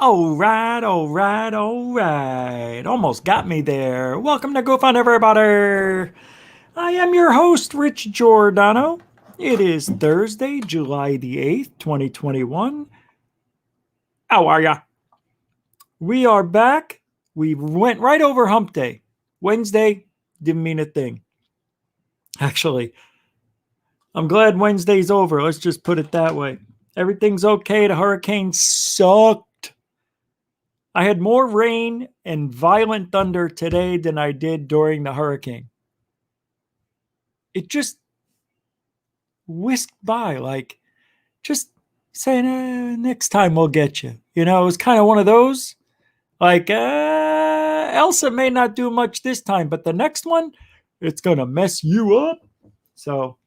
All right, all right, all right. Almost got me there. Welcome to Go Fund, everybody. I am your host, Rich Giordano. It is Thursday, July the 8th, 2021. How are ya? We are back. We went right over hump day. Wednesday didn't mean a thing. Actually, I'm glad Wednesday's over. Let's just put it that way. Everything's okay. The hurricane sucked. I had more rain and violent thunder today than I did during the hurricane. It just whisked by, like just saying, next time we'll get you. You know, it was kind of one of those, like, Elsa may not do much this time, but the next one, it's going to mess you up. So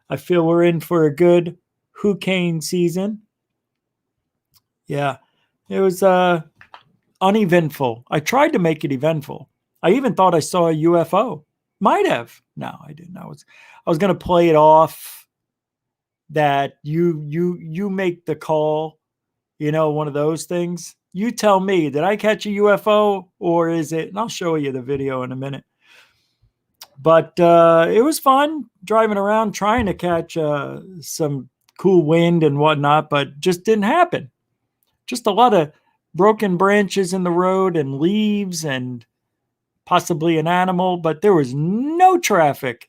I feel we're in for a good hurricane season. Yeah, it was uneventful. I tried to make it eventful. I even thought I saw a UFO. Might have. No, I didn't. I was going to play it off that you make the call, one of those things. You tell me, did I catch a UFO or is it? And I'll show you the video in a minute. But it was fun driving around trying to catch some cool wind and whatnot, but just didn't happen. Just a lot of broken branches in the road and leaves and possibly an animal, but there was no traffic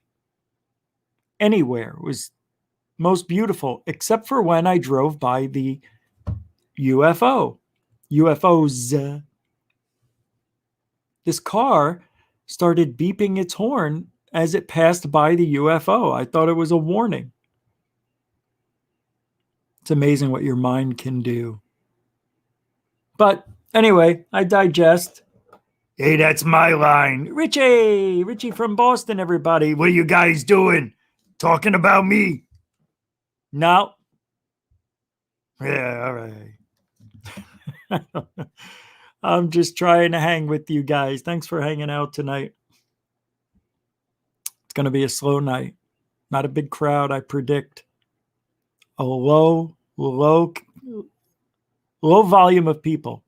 anywhere. It was most beautiful, except for when I drove by the UFO. UFOs. This car started beeping its horn as it passed by the UFO. I thought it was a warning. It's amazing what your mind can do. But anyway, I digest. Hey, that's my line. Richie from Boston, everybody. What are you guys doing? Talking about me? No. Yeah, all right. I'm just trying to hang with you guys. Thanks for hanging out tonight. It's going to be a slow night. Not a big crowd, I predict. A low volume of people.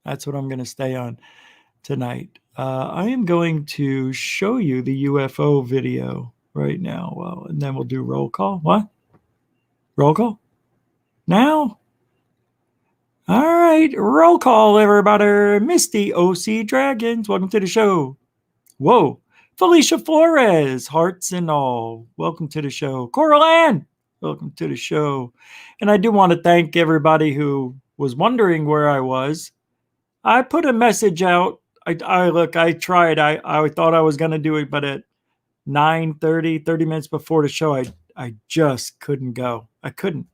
That's what I'm going to stay on tonight. I am going to show you the UFO video right now. Well, and then we'll do roll call. What? Roll call? Now? All right, roll call, everybody. Misty OC Dragons, welcome to the show. Whoa. Felicia Flores, hearts and all. Welcome to the show. Coral Ann, welcome to the show. And I do want to thank everybody who was wondering where I was. I put a message out. I tried. I thought I was going to do it, but at 9:30, 30 minutes before the show, I just couldn't go. I couldn't.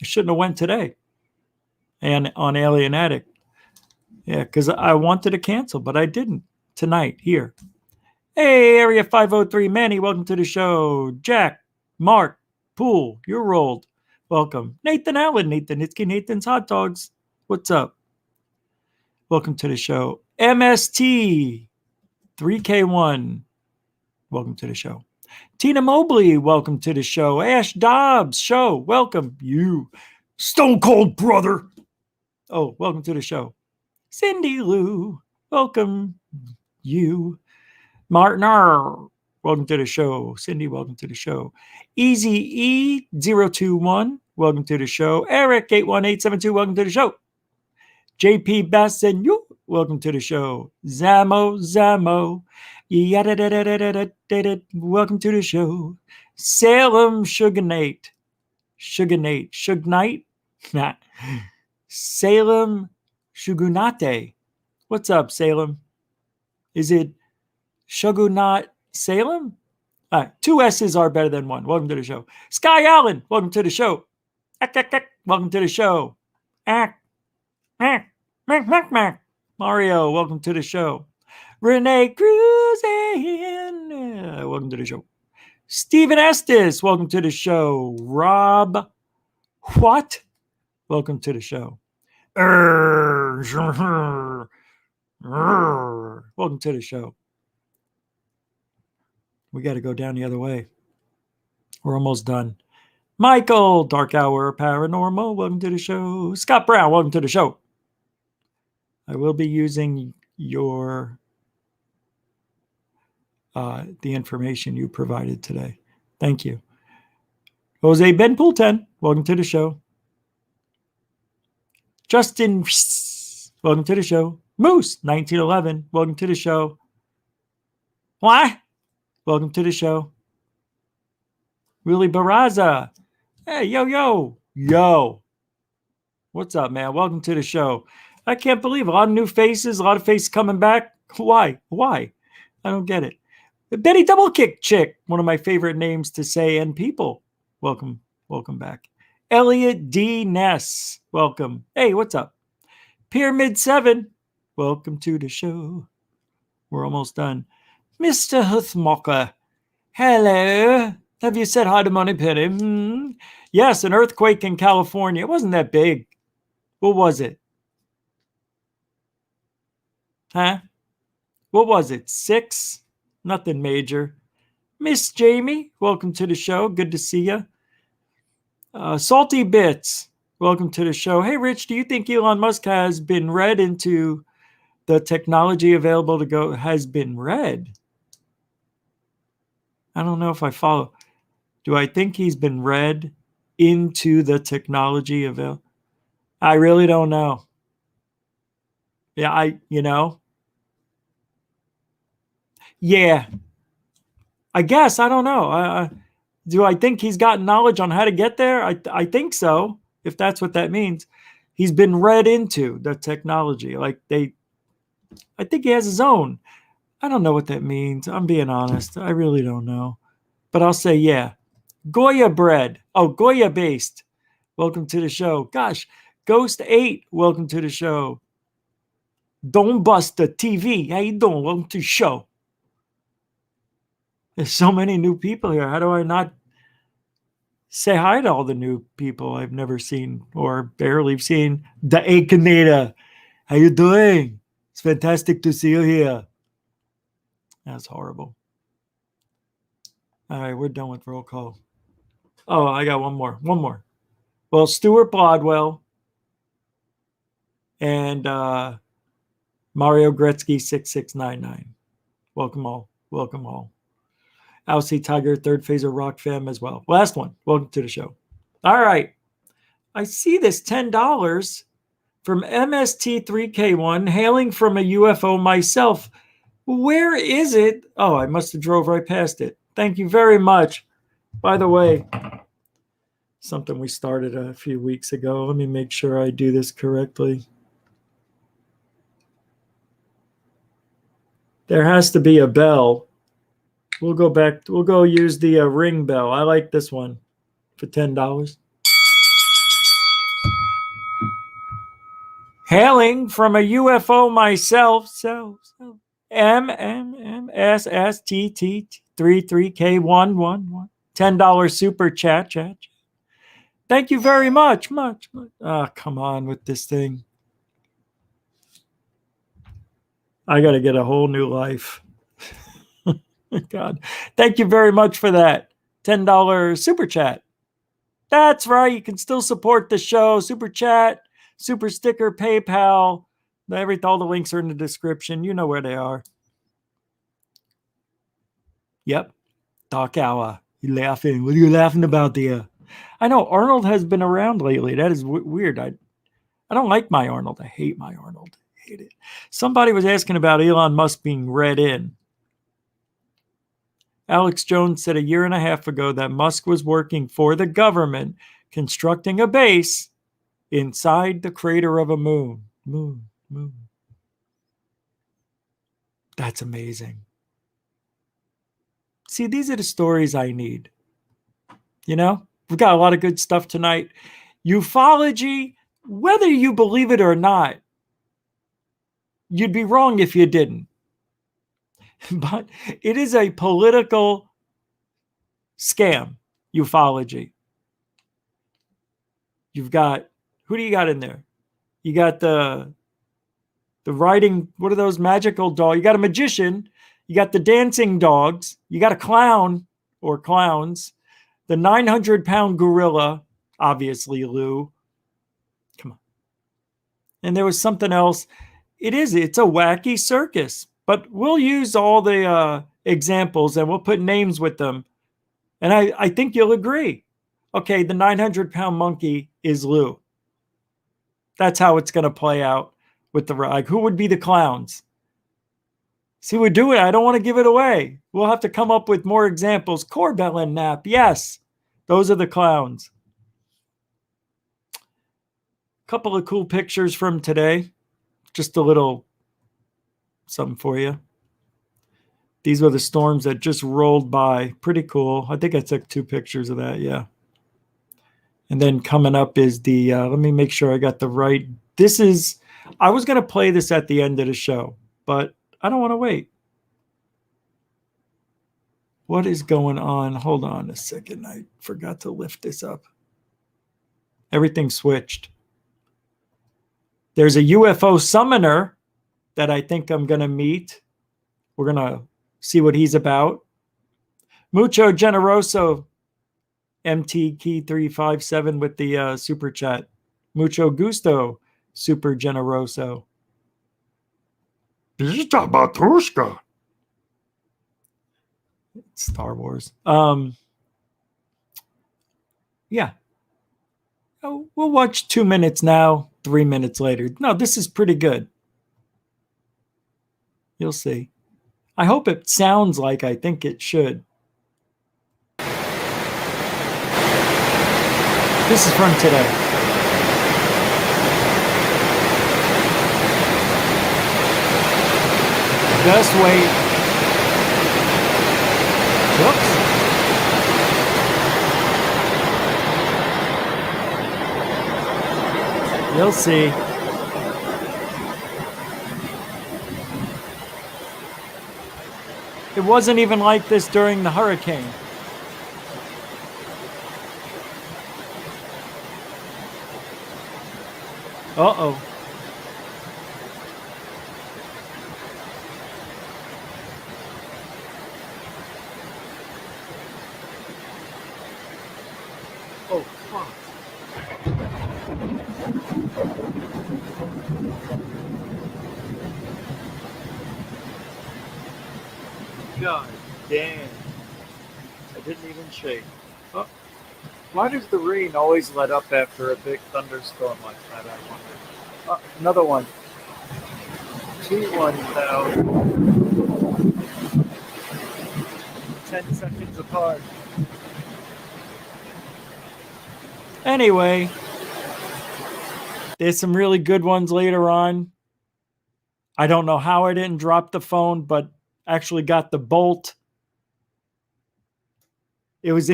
I shouldn't have went today. And on Alien Addict. Yeah, because I wanted to cancel, but I didn't tonight here. Hey, Area 503 Manny, welcome to the show. Jack, Mark, Pool, you're rolled. Welcome. Nathan Allen, Nathan Hitsky, Nathan's Hot Dogs. What's up? Welcome to the show. MST 3K1, welcome to the show. Tina Mobley, welcome to the show. Ash Dobbs, show, welcome. You, Stone Cold Brother. Oh, welcome to the show. Cindy Lou, welcome. You. Martin R., welcome to the show. Cindy, welcome to the show. Easy E021, welcome to the show. Eric 81872, welcome to the show. JP Bassenyu, welcome to the show. Zamo, welcome to the show. Salem Sugarnate, Sugnate, Salem Shugunate. What's up, Salem? Is it Shogunat Salem? Two S's are better than one. Welcome to the show. Sky Allen, welcome to the show. Welcome to the show. Mario, welcome to the show. Renee Cruzan, welcome to the show. Stephen Estes, welcome to the show. Rob What? Welcome to the show. Welcome to the show. We got to go down the other way. We're almost done. Michael, Dark Hour Paranormal, welcome to the show. Scott Brown, welcome to the show. I will be using your the information you provided today. Thank you. Jose Benpool 10, welcome to the show. Justin, welcome to the show. Moose, 1911, welcome to the show. What? Welcome to the show. Willie Barraza. Hey, yo. What's up, man? Welcome to the show. I can't believe a lot of new faces, a lot of faces coming back. Why? I don't get it. Betty Double Kick Chick, one of my favorite names to say, and people. Welcome back. Elliot D. Ness, welcome. Hey, what's up? Pyramid 7, welcome to the show. We're almost done. Mr. Huthmocker, hello. Have you said hi to Money Penny? Yes, an earthquake in California. It wasn't that big. What was it? Huh? What was it? 6? Nothing major. Miss Jamie, welcome to the show. Good to see you. Salty Bits, welcome to the show. Hey, Rich, do you think Elon Musk has been read into the technology available to go? Has been read? I don't know if I follow. Do I think he's been read into the technology available? I really don't know. Yeah, yeah, I guess. I don't know. Do I think he's got knowledge on how to get there? I think so, if that's what that means. He's been read into the technology. I think he has his own. I don't know what that means. I'm being honest. I really don't know. But I'll say, yeah. Goya bread. Oh, Goya based. Welcome to the show. Gosh, Ghost 8. Welcome to the show. Don't bust the TV. How you doing? Welcome to the show. There's so many new people here. How do I not say hi to all the new people I've never seen or barely seen? The Akinata. How you doing? It's fantastic to see you here. That's horrible. All right, we're done with roll call. Oh, I got one more. Well, Stuart Bodwell and Mario Gretzky 6699. Welcome all. Alcy Tiger, Third Phaser Rock Fam as well. Last one. Welcome to the show. All right. I see this $10 from MST3K1, hailing from a UFO myself. Where is it? Oh, I must have drove right past it. Thank you very much. By the way, something we started a few weeks ago. Let me make sure I do this correctly. There has to be a bell. We'll go back. We'll go use the ring bell. I like this one for $10. Hailing from a UFO myself. MMMSSTT33K111. $10 super chat. Thank you very much. Oh, come on with this thing. I got to get a whole new life. God. Thank you very much for that. $10 super chat. That's right. You can still support the show. Super chat, super sticker, PayPal. All the links are in the description. You know where they are. Yep. Dark Hour. You laughing? What are you laughing about there? I know Arnold has been around lately. That is weird. I don't like my Arnold. I hate my Arnold. I hate it. Somebody was asking about Elon Musk being read in. Alex Jones said a year and a half ago that Musk was working for the government constructing a base inside the crater of a moon. Moon. That's amazing. See, these are the stories I need. You know, we've got a lot of good stuff tonight. Ufology, whether you believe it or not, you'd be wrong if you didn't. But it is a political scam, ufology. You've got, who do you got in there? You got the writing, what are those magical dogs? You got a magician. You got the dancing dogs. You got a clown or clowns. The 900-pound gorilla, obviously Lou. Come on. And there was something else. It's a wacky circus, but we'll use all the examples and we'll put names with them. And I think you'll agree. Okay, the 900-pound monkey is Lou. That's how it's going to play out with the ride. Who would be the clowns? See, we're doing it. I don't want to give it away. We'll have to come up with more examples. Corbell and Knapp. Yes, those are the clowns. Couple of cool pictures from today. Just a little something for you. These were the storms that just rolled by. Pretty cool. I think I took 2 pictures of that. Yeah. And then coming up is the, let me make sure I got the right. This is, I was going to play this at the end of the show, but I don't want to wait. What is going on? Hold on a second. I forgot to lift this up. Everything switched. There's a UFO summoner that I think I'm going to meet. We're going to see what he's about. Mucho Generoso, MT Key 357 with the super chat. Mucho Gusto, Super Generoso. Pizza Batushka. Star Wars. Yeah. Oh, we'll watch 2 minutes now, 3 minutes later. No, this is pretty good. You'll see. I hope it sounds like I think it should. This is from today. Just wait. Whoops. You'll see. It wasn't even like this during the hurricane. Uh-oh. Oh, fuck. God damn. I didn't even shake. Oh. Why does the rain always let up after a big thunderstorm like that, I wonder? Oh, another one. 2-1,000. 10 seconds apart. Anyway, there's some really good ones later on. I don't know how I didn't drop the phone, but actually got the bolt. It was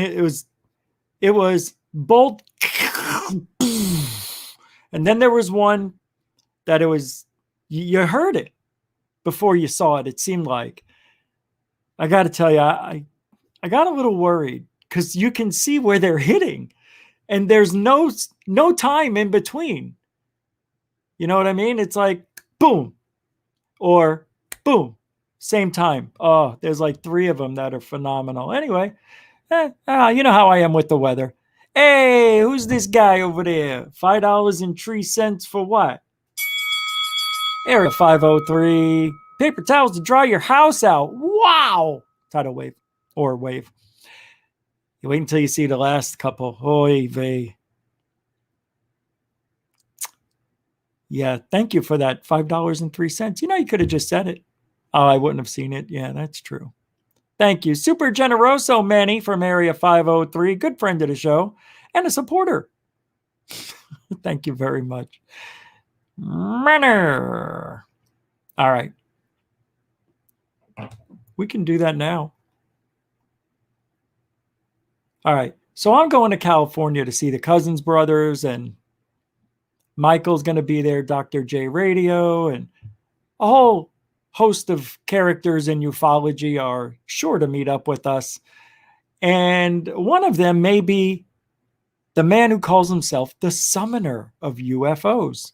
bolt. And then there was one that it was, you heard it before you saw it. It seemed like, I got to tell you, I got a little worried because you can see where they're hitting and there's no time in between. You know what I mean? It's like boom or boom, same time. Oh, there's like 3 of them that are phenomenal. Anyway, you know how I am with the weather. Hey, who's this guy over there? $5.03 for what? Area 503. Paper towels to dry your house out. Wow. Tidal wave or wave. You wait until you see the last couple. Oy vey. Yeah, thank you for that $5.03. You know, you could have just said it. Oh, I wouldn't have seen it. Yeah, that's true. Thank you. Super Generoso Manny from Area 503. Good friend of the show and a supporter. Thank you very much. Manner. All right. We can do that now. All right. So I'm going to California to see the Cousins brothers, and Michael's going to be there, Dr. J Radio, and a whole host of characters in ufology are sure to meet up with us. And one of them may be the man who calls himself the summoner of UFOs.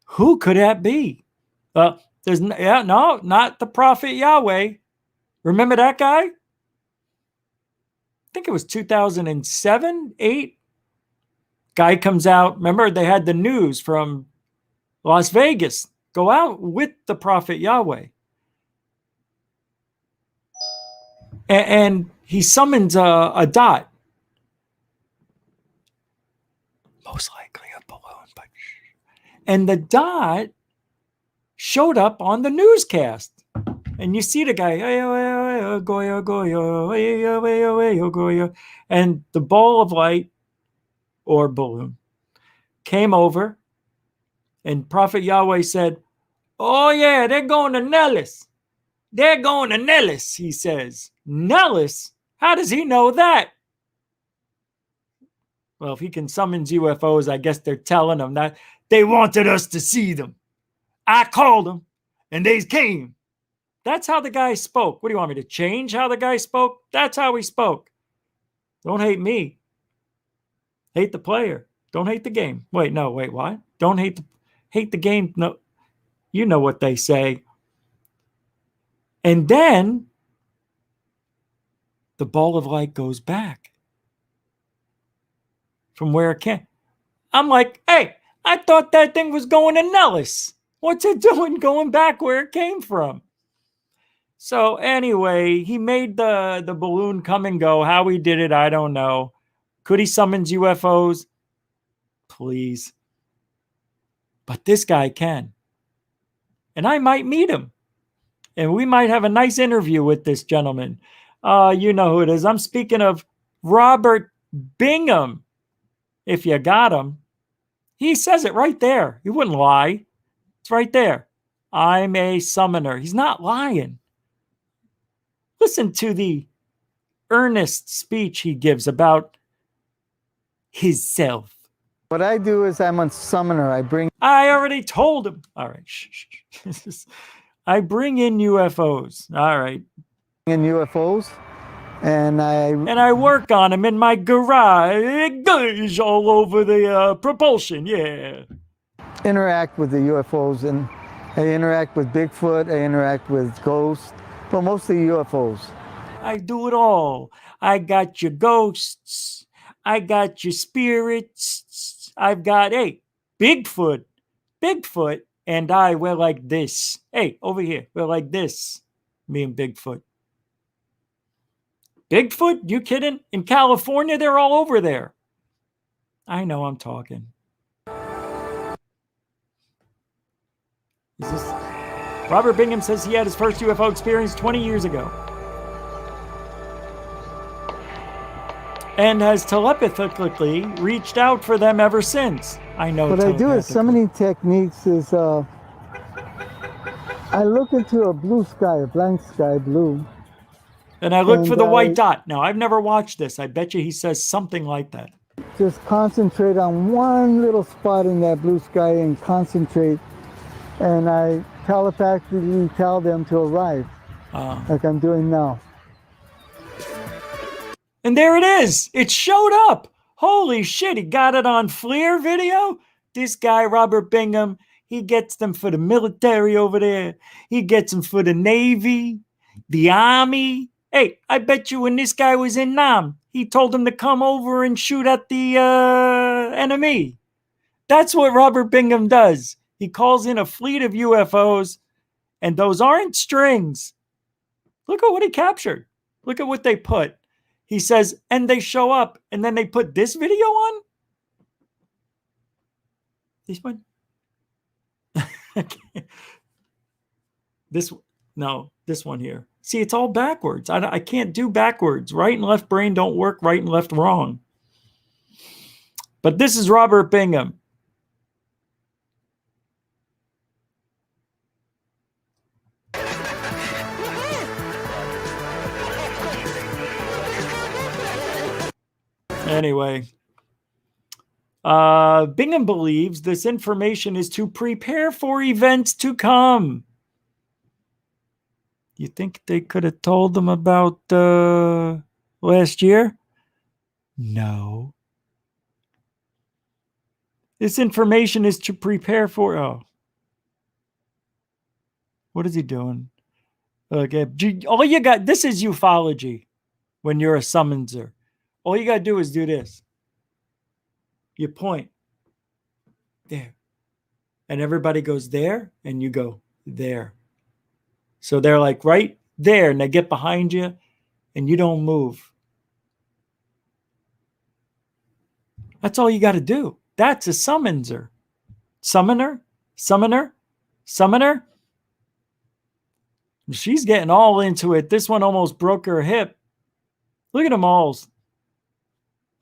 Who could that be? Not the prophet Yahweh. Remember that guy? think it was 2007, 8. Guy comes out. Remember, they had the news from Las Vegas. Go out with the prophet Yahweh. And he summons a dot. Most likely a balloon. But... And the dot showed up on the newscast. And you see the guy, and the ball of light or balloon came over, and Prophet Yahweh said, "Oh yeah, they're going to Nellis. They're going to Nellis," he says. Nellis? How does he know that? Well, if he can summon UFOs, I guess they're telling him that they wanted us to see them. I called them, and they came. That's how the guy spoke. What do you want me to change how the guy spoke? That's how he spoke. Don't hate me. Hate the player. Don't hate the game. Wait, what? Don't hate the game. No, you know what they say. And then the ball of light goes back from where it came. I'm like, hey, I thought that thing was going to Nellis. What's it doing going back where it came from? So anyway, he made the balloon come and go. How he did it, I don't know. Could he summon UFOs? Please. But this guy can. And I might meet him. And we might have a nice interview with this gentleman. You know who it is. I'm speaking of Robert Bingham. If you got him. He says it right there. He wouldn't lie. It's right there. I'm a summoner. He's not lying. Listen to the earnest speech he gives about himself. What I do is I'm a summoner. I already told him. All right. Shh. I bring in UFOs. All right. In UFOs. And I work on them in my garage all over the propulsion. Yeah. Interact with the UFOs, and I interact with Bigfoot. I interact with ghosts. But mostly UFOs. I do it all. I got your ghosts. I got your spirits. I've got, hey, Bigfoot. Bigfoot and I, we're like this. Hey, over here, we're like this. Me and Bigfoot. Bigfoot? You kidding? In California, they're all over there. I know I'm talking. Is this... Robert Bingham says he had his first UFO experience 20 years ago. And has telepathically reached out for them ever since. I know. What I do is so many techniques is I look into a blue sky, a blank sky, blue. And I look for the white dot. Now, I've never watched this. I bet you he says something like that. Just concentrate on one little spot in that blue sky and concentrate. And I telepathically tell them to arrive, like I'm doing now. And there it is. It showed up. Holy shit, he got it on FLIR video? This guy, Robert Bingham, he gets them for the military over there. He gets them for the Navy, the Army. Hey, I bet you when this guy was in Nam, he told him to come over and shoot at the enemy. That's what Robert Bingham does. He calls in a fleet of UFOs, and those aren't strings. Look at what he captured. Look at what they put. He says, and they show up, and then they put this video on? This one? This one here. See, it's all backwards. I can't do backwards. Right and left brain don't work, right and left wrong. But this is Robert Bingham. Anyway, Bingham believes this information is to prepare for events to come. You think they could have told them about last year? No. This information is to prepare for... Oh. What is he doing? Okay. All you got... This is ufology when you're a summonser. All you got to do is do this. You point there. And everybody goes there, and you go there. So they're like right there, and they get behind you, and you don't move. That's all you got to do. That's a summonser. Summoner? Summoner? Summoner? She's getting all into it. This one almost broke her hip. Look at them all.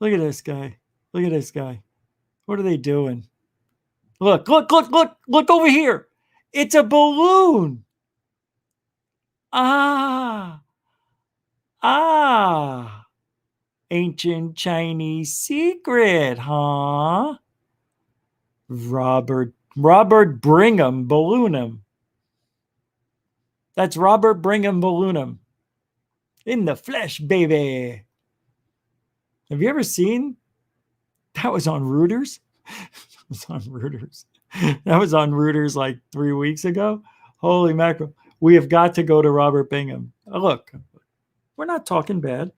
Look at this guy. Look at this guy. What are they doing? Look, look, look, look, look over here. It's a balloon. Ah. Ah. Ancient Chinese secret, huh? Robert Brigham Balloonum. That's Robert Brigham Balloonum. In the flesh, baby. Have you ever seen? That was on Reuters. That was on Reuters. That was on Reuters like 3 weeks ago. Holy mackerel. We have got to go to Robert Bingham. Look, we're not talking bad.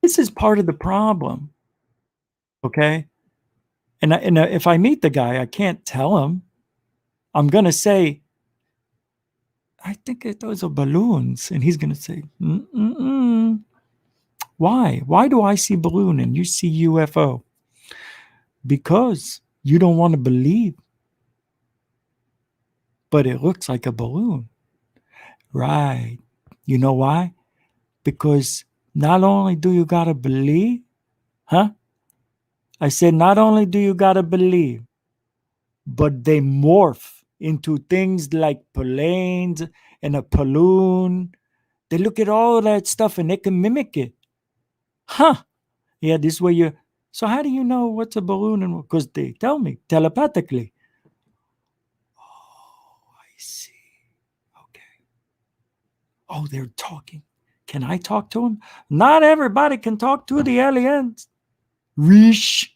This is part of the problem. Okay? And if I meet the guy, I can't tell him. I'm going to say, I think those are balloons. And he's going to say, Why? Why do I see balloon and you see UFO? Because you don't want to believe. But it looks like a balloon. Right. You know why? Because not only do you got to believe, huh? I said, not only do you got to believe, but they morph into things like planes and a balloon. They look at all that stuff and they can mimic it. Huh? Yeah, this way you. So how do you know what's a balloon? And because they tell me telepathically. Oh, I see. Okay. Oh, they're talking. Can I talk to them? Not everybody can talk to the aliens. Reesh.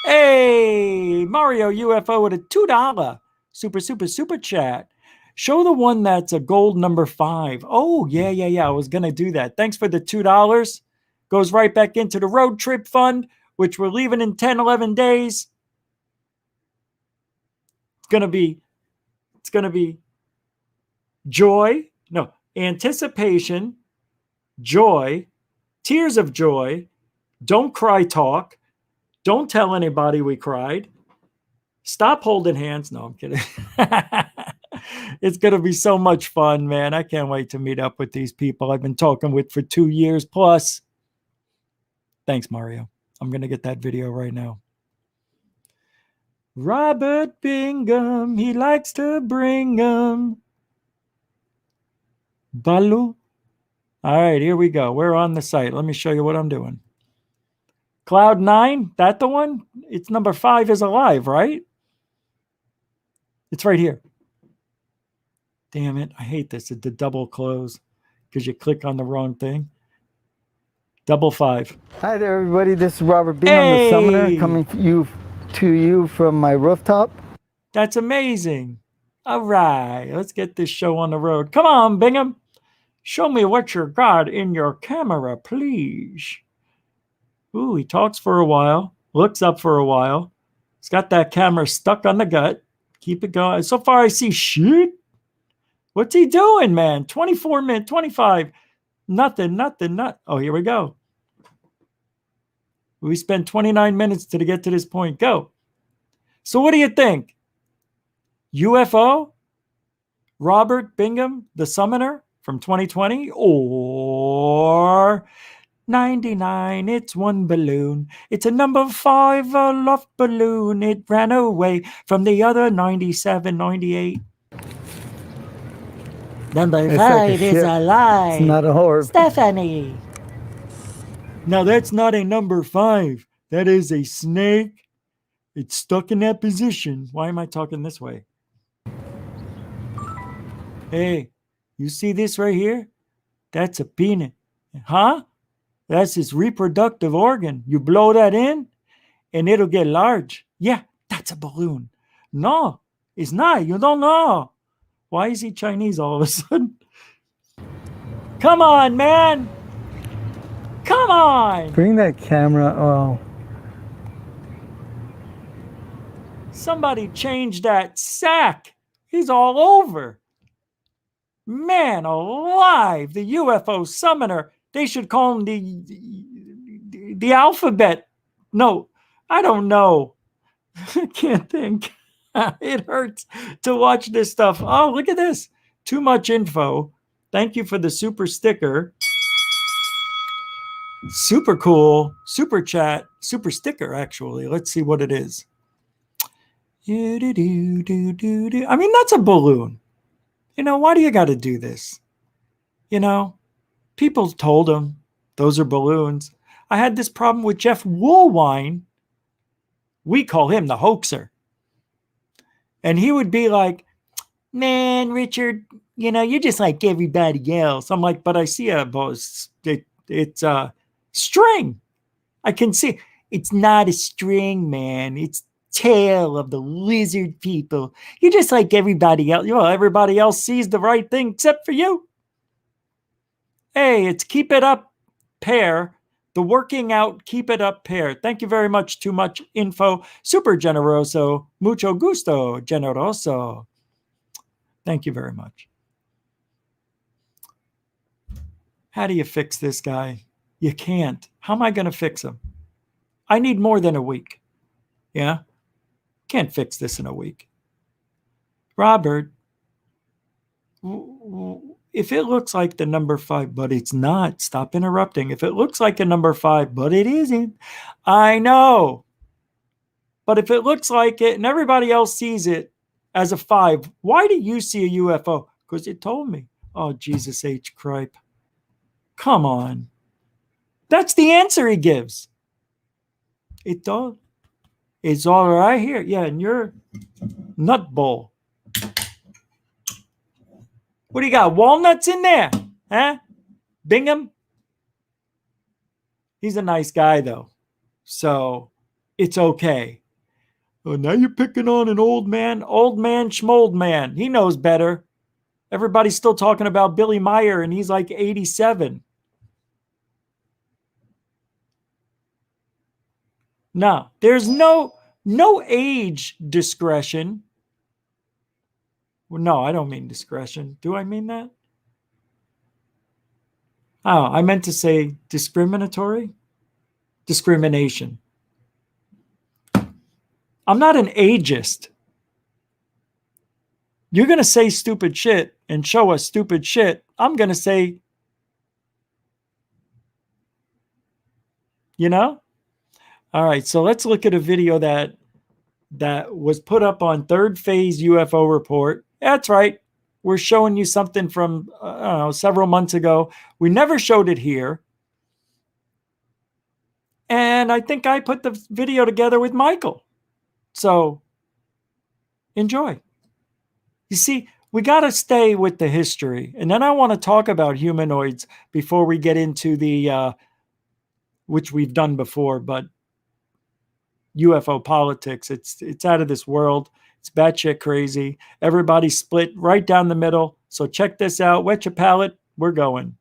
Hey, Mario UFO with a $2 super chat. Show the one that's a gold number 5. Oh, yeah. I was going to do that. Thanks for the $2. Goes right back into the road trip fund, which we're leaving in 10, 11 days. It's going to be joy, no, anticipation, joy, tears of joy, don't cry talk, don't tell anybody we cried, stop holding hands. No, I'm kidding. It's going to be so much fun, man. I can't wait to meet up with these people I've been talking with for 2 years plus. Thanks, Mario. I'm going to get that video right now. Robert Bingham, he likes to bring 'em. Balu. All right, here we go. We're on the site. Let me show you what I'm doing. Cloud 9, that the one? It's number 5 is alive, right? It's right here. Damn it. I hate this. It's the double close because you click on the wrong thing. Double 5. Hi there, everybody. This is Robert Bingham, the Summoner, coming to you from my rooftop. That's amazing. All right, let's get this show on the road. Come on, Bingham. Show me what you got in your camera, please. Ooh, he talks for a while, looks up for a while. He's got that camera stuck on the gut. Keep it going. So far, I see shit. What's he doing, man? 24 minutes, 25. Nothing. Oh, here we go. We spent 29 minutes to get to this point. Go. So what do you think? UFO? Robert Bingham, the Summoner from 2020? Or 99, it's one balloon. It's a number 5 aloft balloon. It ran away from the other 97, 98. Number 5 is alive. It's not a horror. Stephanie. Now that's not a number 5. That is a snake. It's stuck in that position. Why am I talking this way? Hey, you see this right here? That's a penis. Huh? That's his reproductive organ. You blow that in and it'll get large. Yeah, that's a balloon. No, it's not. You don't know. Why is he Chinese all of a sudden? Come on, man. Come on. Bring that camera. Oh. Somebody change that sack. He's all over. Man alive. The UFO summoner. They should call him the alphabet. No, I don't know. I can't think. It hurts to watch this stuff. Oh, look at this. Too much info. Thank you for the super sticker. Super cool. Super chat. Super sticker, actually. Let's see what it is. I mean, that's a balloon. You know, why do you got to do this? You know, people told him those are balloons. I had this problem with Jeff Woolwine. We call him the hoaxer. And he would be like, man, Richard, you know, you're just like everybody else. I'm like, but I see it's a string. I can see it's not a string, man. It's tail of the lizard people. You're just like everybody else. Well, everybody else sees the right thing except for you. Hey, it's keep it up pair. The working out, keep it up pair. Thank you very much. Too much info. Super generoso. Mucho gusto. Generoso. Thank you very much. How do you fix this guy? You can't. How am I going to fix him? I need more than a week. Yeah? Can't fix this in a week. Robert, if it looks like the number 5, but it's not, stop interrupting. If it looks like a number 5, but it isn't, I know. But if it looks like it and everybody else sees it as a 5, why do you see a UFO? Because it told me. Oh, Jesus H. Cripe. Come on. That's the answer he gives. It does. It's all right here. Yeah, and your nut bowl. What do you got? Walnuts in there? Huh? Bingham? He's a nice guy, though. So it's okay. Oh, now you're picking on an old man. Old man, schmold man. He knows better. Everybody's still talking about Billy Meyer, and he's like 87. No, there's no age discretion. Well, no, I don't mean discretion. Do I mean that? Oh, I meant to say discriminatory. Discrimination. I'm not an ageist. You're going to say stupid shit and show us stupid shit. I'm going to say, you know? All right, so let's look at a video that was put up on Third Phase UFO Report. That's right. We're showing you something from several months ago. We never showed it here. And I think I put the video together with Michael. So enjoy. You see, we got to stay with the history. And then I want to talk about humanoids before we get into the, which we've done before, but UFO politics. It's out of this world. It's batshit crazy. Everybody's split right down the middle. So check this out. Wet your palate. We're going.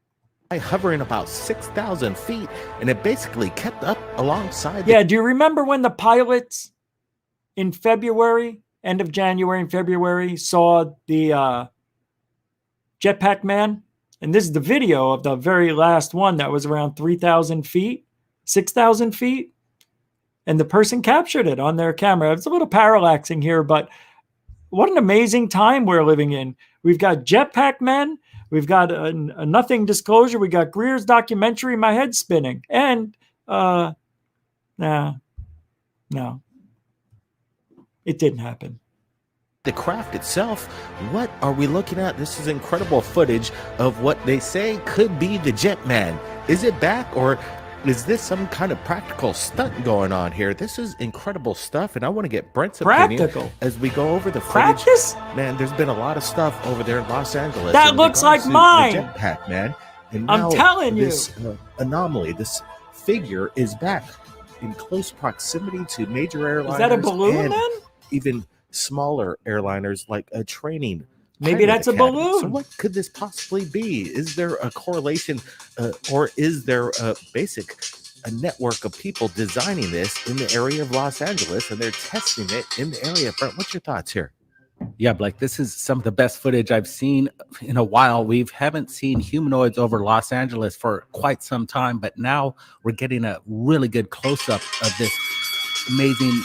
Hovering about 6,000 feet, and it basically kept up alongside. Yeah, do you remember when the pilots in February, end of January and February, saw the Jetpack man? And this is the video of the very last one that was around 3,000 feet, 6,000 feet. And the person captured it on their camera. It's a little parallaxing here, but what an amazing time we're living in. We've got Jetpack men. We've got a nothing disclosure. We got Greer's documentary. My head's spinning. And, no, it didn't happen. The craft itself, what are we looking at? This is incredible footage of what they say could be the Jetman. Is it back, or is this some kind of practical stunt going on here? This is incredible stuff, and I want to get Brent's opinion as we go over the footage. Practice? Man, there's been a lot of stuff over there in Los Angeles. That looks like mine. The Jetpack, man. And I'm telling you. This anomaly, this figure is back in close proximity to major airliners. Is that a balloon then? Even smaller airliners like a training Maybe that's a balloon. So what could this possibly be? Is there a correlation, or is there a network of people designing this in the area of Los Angeles, and they're testing it in the area? Brent, what's your thoughts here? Yeah, Blake, this is some of the best footage I've seen in a while. We haven't seen humanoids over Los Angeles for quite some time, but now we're getting a really good close-up of this amazing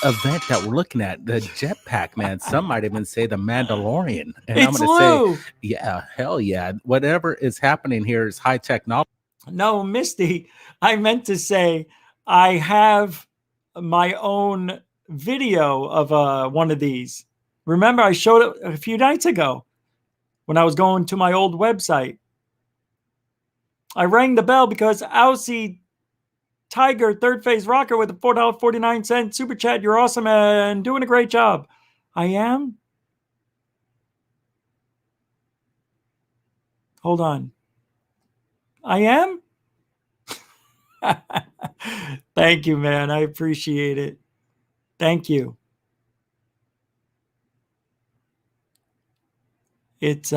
event that we're looking at. The Jetpack, man. Some might even say the Mandalorian. And It's I'm going Lou. to say, yeah, hell yeah. Whatever is happening here is high technology. No, Misty, I meant to say I have my own video of one of these. Remember, I showed it a few nights ago when I was going to my old website. I rang the bell because Aussie Tiger, third phase rocker with a $4.49 super chat. You're awesome and doing a great job. I am? Hold on. I am? Thank you, man. I appreciate it. Thank you. It's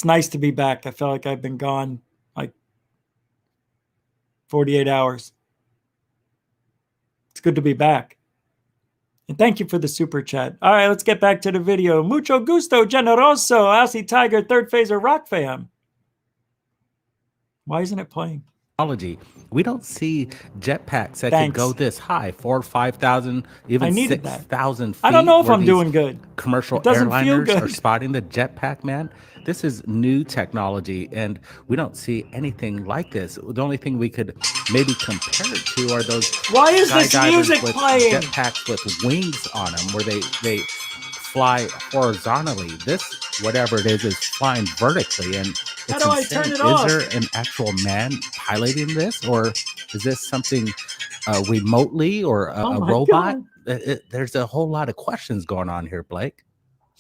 nice to be back. I felt like I've been gone like 48 hours. It's good to be back. And thank you for the super chat. All right, let's get back to the video. Mucho gusto, generoso, Aussie Tiger, third phaser rock fam. Why isn't it playing? We don't see jetpacks that can go this high, 4,000 or 5,000, even 6,000 feet. I don't know if I'm doing good. Commercial airliners are spotting the jetpack, man. This is new technology, and we don't see anything like this. The only thing we could maybe compare it to are those Why is this music with playing? jetpacks with wings on them, where they fly horizontally. This, whatever it is flying vertically, and how do I turn it off? Is there an actual man piloting this, or is this something remotely, or a robot? There's a whole lot of questions going on here, Blake.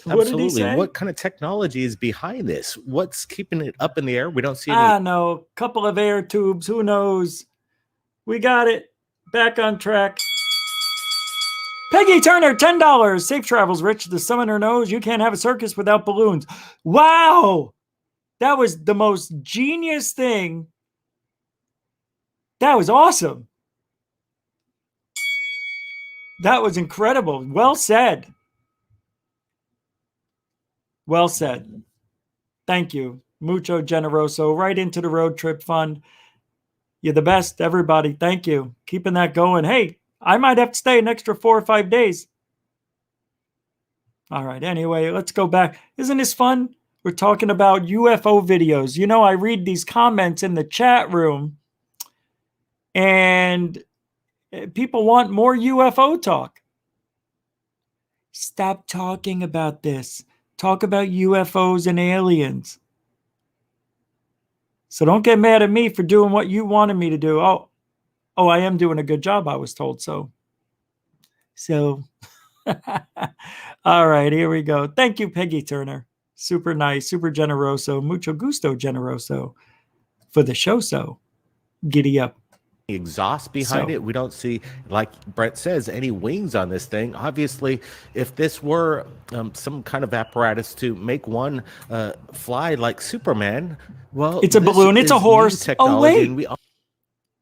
Absolutely. What kind of technology is behind this? What's keeping it up in the air? We don't see any. I know. Couple of air tubes. Who knows? We got it. Back on track. Peggy Turner, $10. Safe travels, Rich. The summoner knows you can't have a circus without balloons. Wow. That was the most genius thing. That was awesome. That was incredible. Well said. Well said. Thank you. Mucho generoso. Right into the road trip fund. You're the best, everybody. Thank you. Keeping that going. Hey, I might have to stay an extra 4 or 5 days. All right. Anyway, let's go back. Isn't this fun? We're talking about UFO videos. You know, I read these comments in the chat room, and people want more UFO talk. Stop talking about this. Talk about UFOs and aliens. So don't get mad at me for doing what you wanted me to do. Oh, I am doing a good job, I was told so. All right, here we go. Thank you, Peggy Turner. Super nice, super generoso, mucho gusto generoso for the show. So giddy up. Exhaust behind it. We don't see, like Brett says, any wings on this thing. Obviously, if this were some kind of apparatus to make one fly like Superman, well, it's a balloon, it's a horse. Oh wait,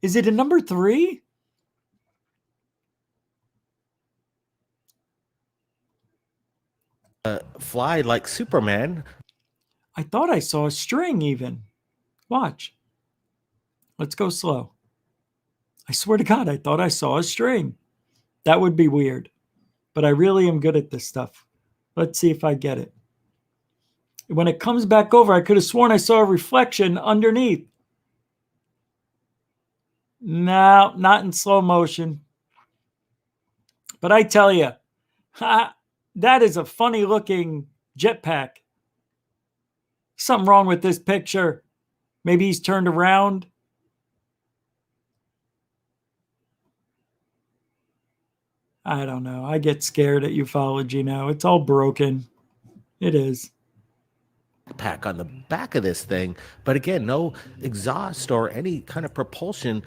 is it a number 3? Fly like Superman. I thought I saw a string even. Watch. Let's go slow. I swear to God, I thought I saw a string. That would be weird. But I really am good at this stuff. Let's see if I get it. When it comes back over, I could have sworn I saw a reflection underneath. No, not in slow motion. But I tell you, that is a funny looking jetpack. Something wrong with this picture. Maybe he's turned around. I don't know. I get scared at ufology now. It's all broken. It is. pack on the back of this thing, but again, no exhaust or any kind of propulsion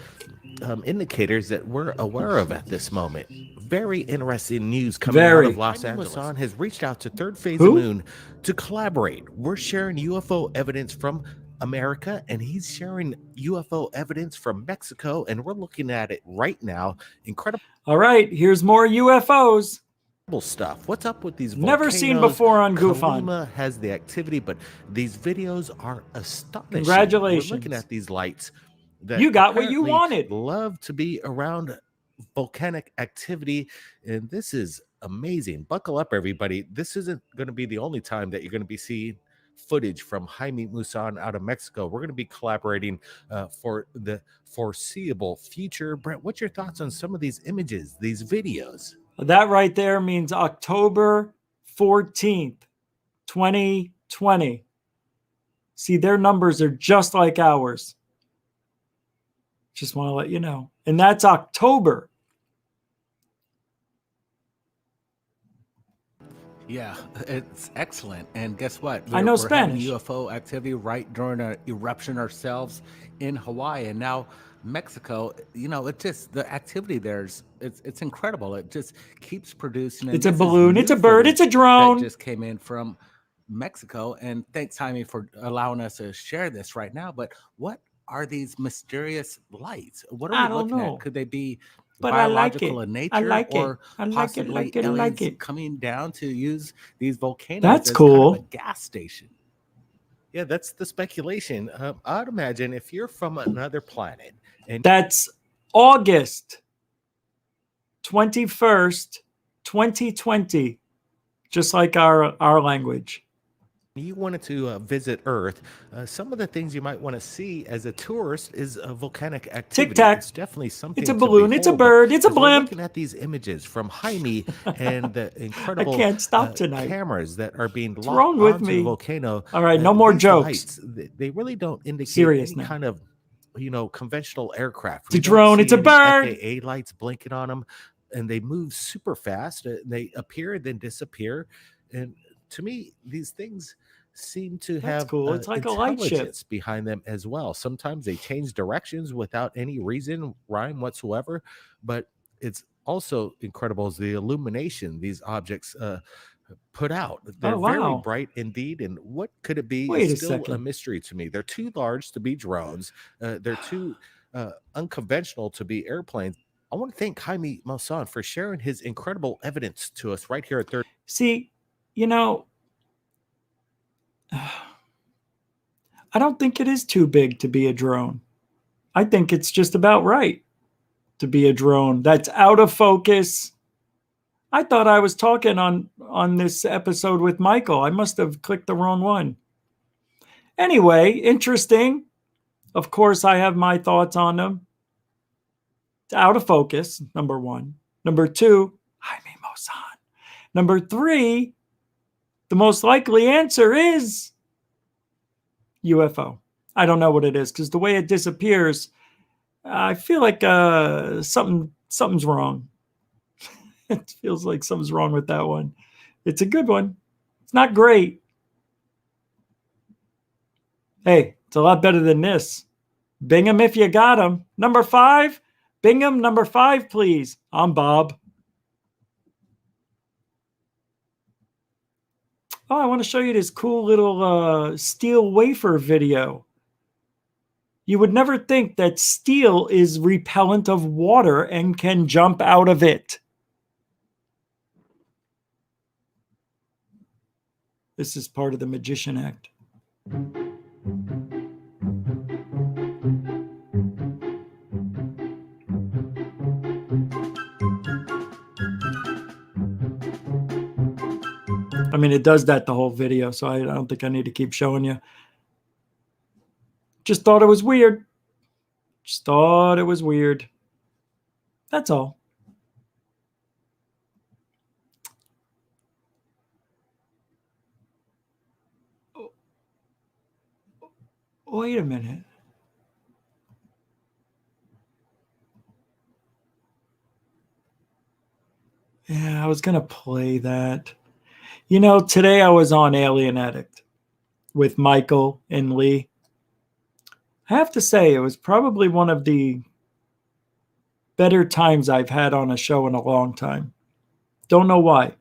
indicators that we're aware of at this moment. Very interesting news coming out of Los Angeles. Maussan has reached out to Third Phase of Moon to collaborate. We're sharing UFO evidence from America, and he's sharing UFO evidence from Mexico, and we're looking at it right now. Incredible. All right, here's more UFOs. Stuff. What's up with these Never volcanoes? seen before on Goofon. Kalima has the activity, but these videos are astonishing. Congratulations. We're looking at these lights. That you got what you wanted. Love to be around volcanic activity, and this is amazing. Buckle up, everybody. This isn't going to be the only time that you're going to be seeing footage from Jaime Maussan out of Mexico. We're going to be collaborating for the foreseeable future. Brent, what's your thoughts on some of these images, these videos? That right there means October 14th, 2020. See, their numbers are just like ours. Just want to let you know. And that's October. Yeah, it's excellent. And guess what? I know we're Spanish. Having UFO activity right during an eruption ourselves in Hawaii, and now Mexico. You know, it just the activity there's it's incredible. It just keeps producing. It's a balloon. It's a bird. It's a drone. That just came in from Mexico, and thanks, Jaime, for allowing us to share this right now. But what are these mysterious lights? What are we looking at? Could they be biological in nature, or possibly aliens coming down to use these volcanoes as kind of a gas station? Yeah, that's the speculation. I'd imagine if you're from another planet, and that's August 21st, 2020, just like our language. You wanted to visit Earth, some of the things you might want to see as a tourist is a volcanic activity. Tic-tac. It's definitely something. It's a balloon. It's a bird. It's a blimp. Looking at these images from Jaime and the incredible I can't stop tonight. cameras that are being What's locked wrong with onto me? the volcano. All right, no more jokes. Lights, they really don't indicate Serious any now. kind of, conventional aircraft. It's a drone. It's a bird. FAA lights blinking on them, and they move super fast. They appear and then disappear. And to me, these things seem to have cool. It's like a light ship intelligence behind them as well. Sometimes they change directions without any rhyme whatsoever, but it's also incredible as the illumination these objects put out. They're very bright indeed, and what could it be is still a mystery to me. They're too large to be drones. They're too unconventional to be airplanes. I want to thank Jaime Maussan for sharing his incredible evidence to us right here at Third. See, I don't think it is too big to be a drone. I think it's just about right to be a drone. That's out of focus. I thought I was talking on this episode with Michael. I must have clicked the wrong one. Anyway, interesting. Of course, I have my thoughts on them. It's out of focus, number one. Number two, Jaime Maussan. Number three, the most likely answer is UFO. I don't know what it is because the way it disappears, I feel like something's wrong. It feels like something's wrong with that one. It's a good one. It's not great. Hey, it's a lot better than this. Bingham if you got him. Number 5. Bingham, number 5, please. I'm Bob. Oh, I want to show you this cool little steel wafer video. You would never think that steel is repellent of water and can jump out of it. This is part of the Magician Act. I mean, it does that the whole video, so I don't think I need to keep showing you. Just thought it was weird. Just thought it was weird. That's all. Wait a minute. Yeah, I was going to play that. You know, today I was on Alien Addict, with Michael and Lee. I have to say, it was probably one of the better times I've had on a show in a long time. Don't know why.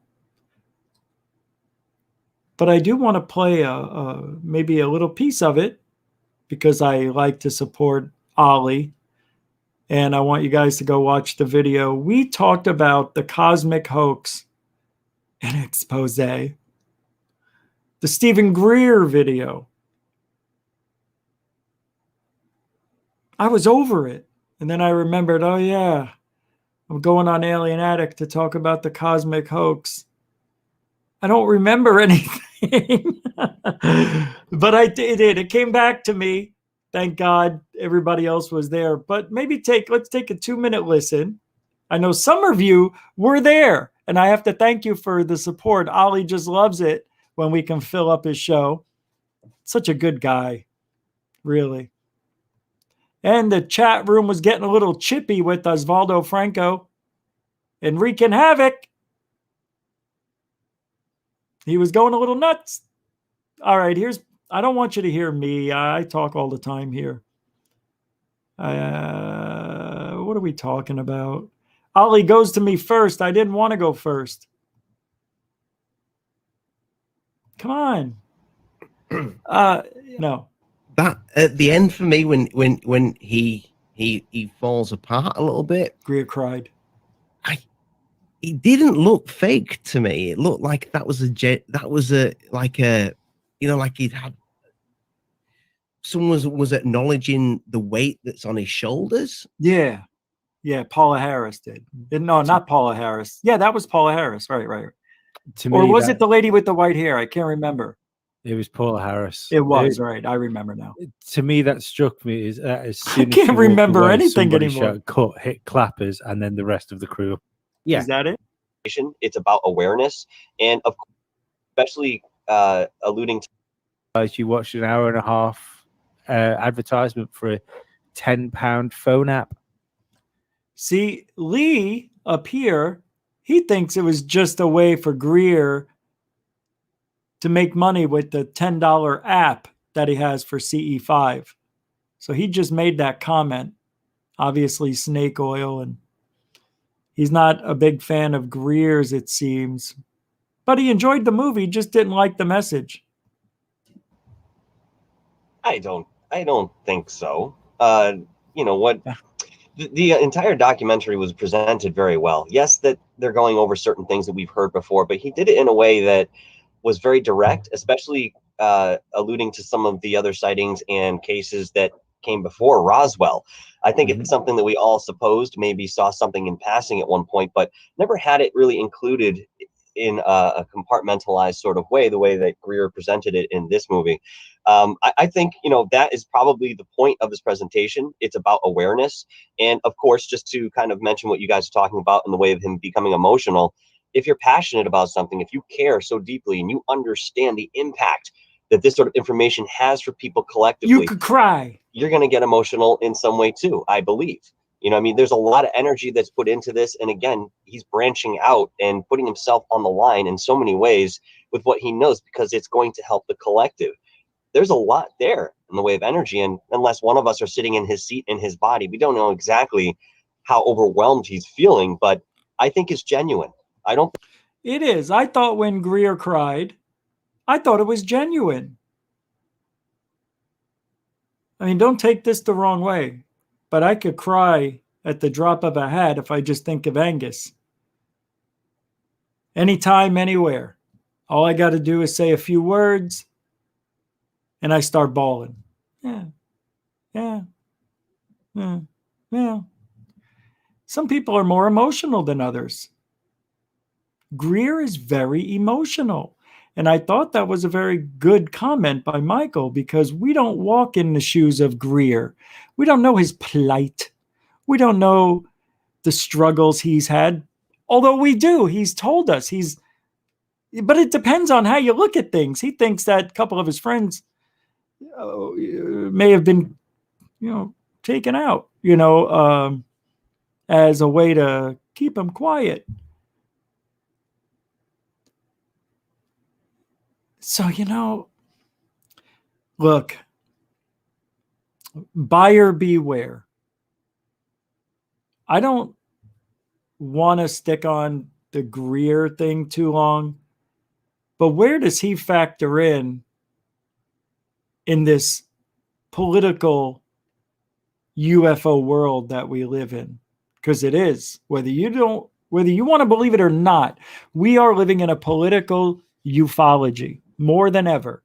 But I do want to play maybe a little piece of it because I like to support Ollie. And I want you guys to go watch the video. We talked about the cosmic hoax and expose, the Stephen Greer video. I was over it. And then I remembered, oh yeah, I'm going on Alien Addict to talk about the cosmic hoax. I don't remember anything. But I did it. It came back to me. Thank God everybody else was there. But maybe let's take a 2-minute listen. I know some of you were there, and I have to thank you for the support. Ollie just loves it when we can fill up his show. Such a good guy, really. And the chat room was getting a little chippy with Osvaldo Franco and wreaking havoc. He was going a little nuts. All right, I don't want you to hear me. I talk all the time here. What are we talking about? Ollie goes to me first. I didn't want to go first. Come on. No. That at the end for me, when he falls apart a little bit, Greer cried. It didn't look fake to me. It looked like that was like he'd had someone was acknowledging the weight that's on his shoulders. Yeah. Paula Harris did. No, not Paula Harris. Yeah, that was Paula Harris. Right. Or was it the lady with the white hair? I can't remember. It was Paula Harris. It was, right. I remember now. To me, that struck me as I can't remember anything anymore. Shouted, cut, hit clappers, and then the rest of the crew. Yeah. Is that it? It's about awareness, and of course, especially alluding to. You watched an hour and a half advertisement for a £10 phone app. See, Lee up here, he thinks it was just a way for Greer to make money with the $10 app that he has for CE5. So he just made that comment. Obviously, snake oil, and he's not a big fan of Greer's, it seems. But he enjoyed the movie, just didn't like the message. I don't think so. You know what? The entire documentary was presented very well. Yes, that they're going over certain things that we've heard before, but he did it in a way that was very direct, especially alluding to some of the other sightings and cases that came before Roswell. I think it's something that we all supposed maybe saw something in passing at one point, but never had it really included in a compartmentalized sort of way, the way that Greer presented it in this movie. I think, that is probably the point of this presentation. It's about awareness. And of course, just to kind of mention what you guys are talking about in the way of him becoming emotional, if you're passionate about something, if you care so deeply and you understand the impact that this sort of information has for people collectively, you could cry. You're going to get emotional in some way too, I believe. There's a lot of energy that's put into this. And again, he's branching out and putting himself on the line in so many ways with what he knows, because it's going to help the collective. There's a lot there in the way of energy. And unless one of us are sitting in his seat, in his body, we don't know exactly how overwhelmed he's feeling, but I think it's genuine. It is. I thought when Greer cried, I thought it was genuine. I mean, don't take this the wrong way, but I could cry at the drop of a hat if I just think of Angus. Anytime, anywhere. All I got to do is say a few words, and I start bawling. Yeah. Some people are more emotional than others. Greer is very emotional. And I thought that was a very good comment by Michael, because we don't walk in the shoes of Greer. We don't know his plight. We don't know the struggles he's had. Although we do. He's told us. But it depends on how you look at things. He thinks that a couple of his friends may have been, taken out, as a way to keep him quiet. So, Look, buyer beware. I don't want to stick on the Greer thing too long, but where does he factor in this political UFO world that we live in? Because it is, whether you want to believe it or not, we are living in a political ufology more than ever.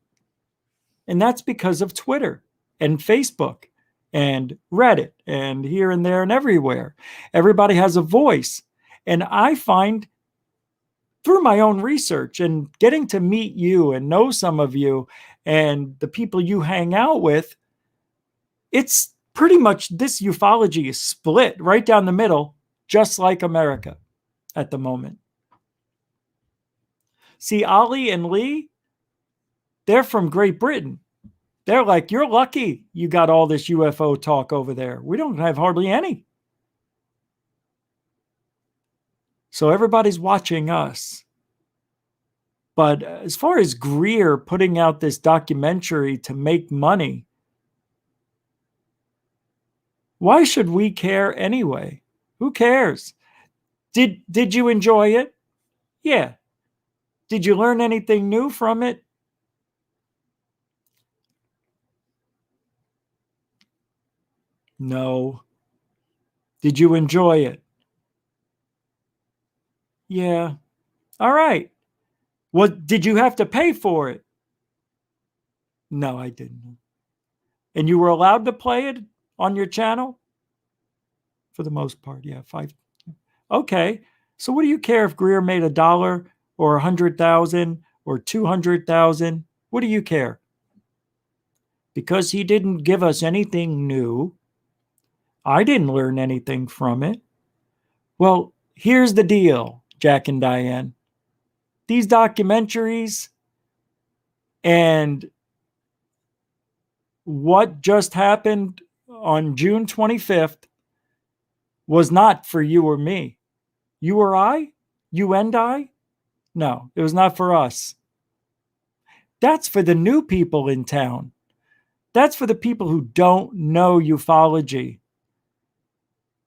And that's because of Twitter and Facebook and Reddit and here and there and everywhere. Everybody has a voice. And I find through my own research and getting to meet you and know some of you and the people you hang out with, it's pretty much this ufology is split right down the middle, just like America at the moment. See, Ali and Lee, they're from Great Britain. They're like, you're lucky you got all this UFO talk over there. We don't have hardly any. So everybody's watching us. But as far as Greer putting out this documentary to make money, why should we care anyway? Who cares? Did you enjoy it? Yeah. Did you learn anything new from it? No. Did you enjoy it? Yeah. All right. What did you have to pay for it? No, I didn't. And you were allowed to play it on your channel? For the most part, yeah. 5. Okay. So what do you care if Greer made $1 or 100,000 or 200,000? What do you care? Because he didn't give us anything new. I didn't learn anything from it. Well, here's the deal, Jack and Diane. These documentaries and what just happened on June 25th was not for you or me. You or I? You and I? No, it was not for us. That's for the new people in town. That's for the people who don't know ufology.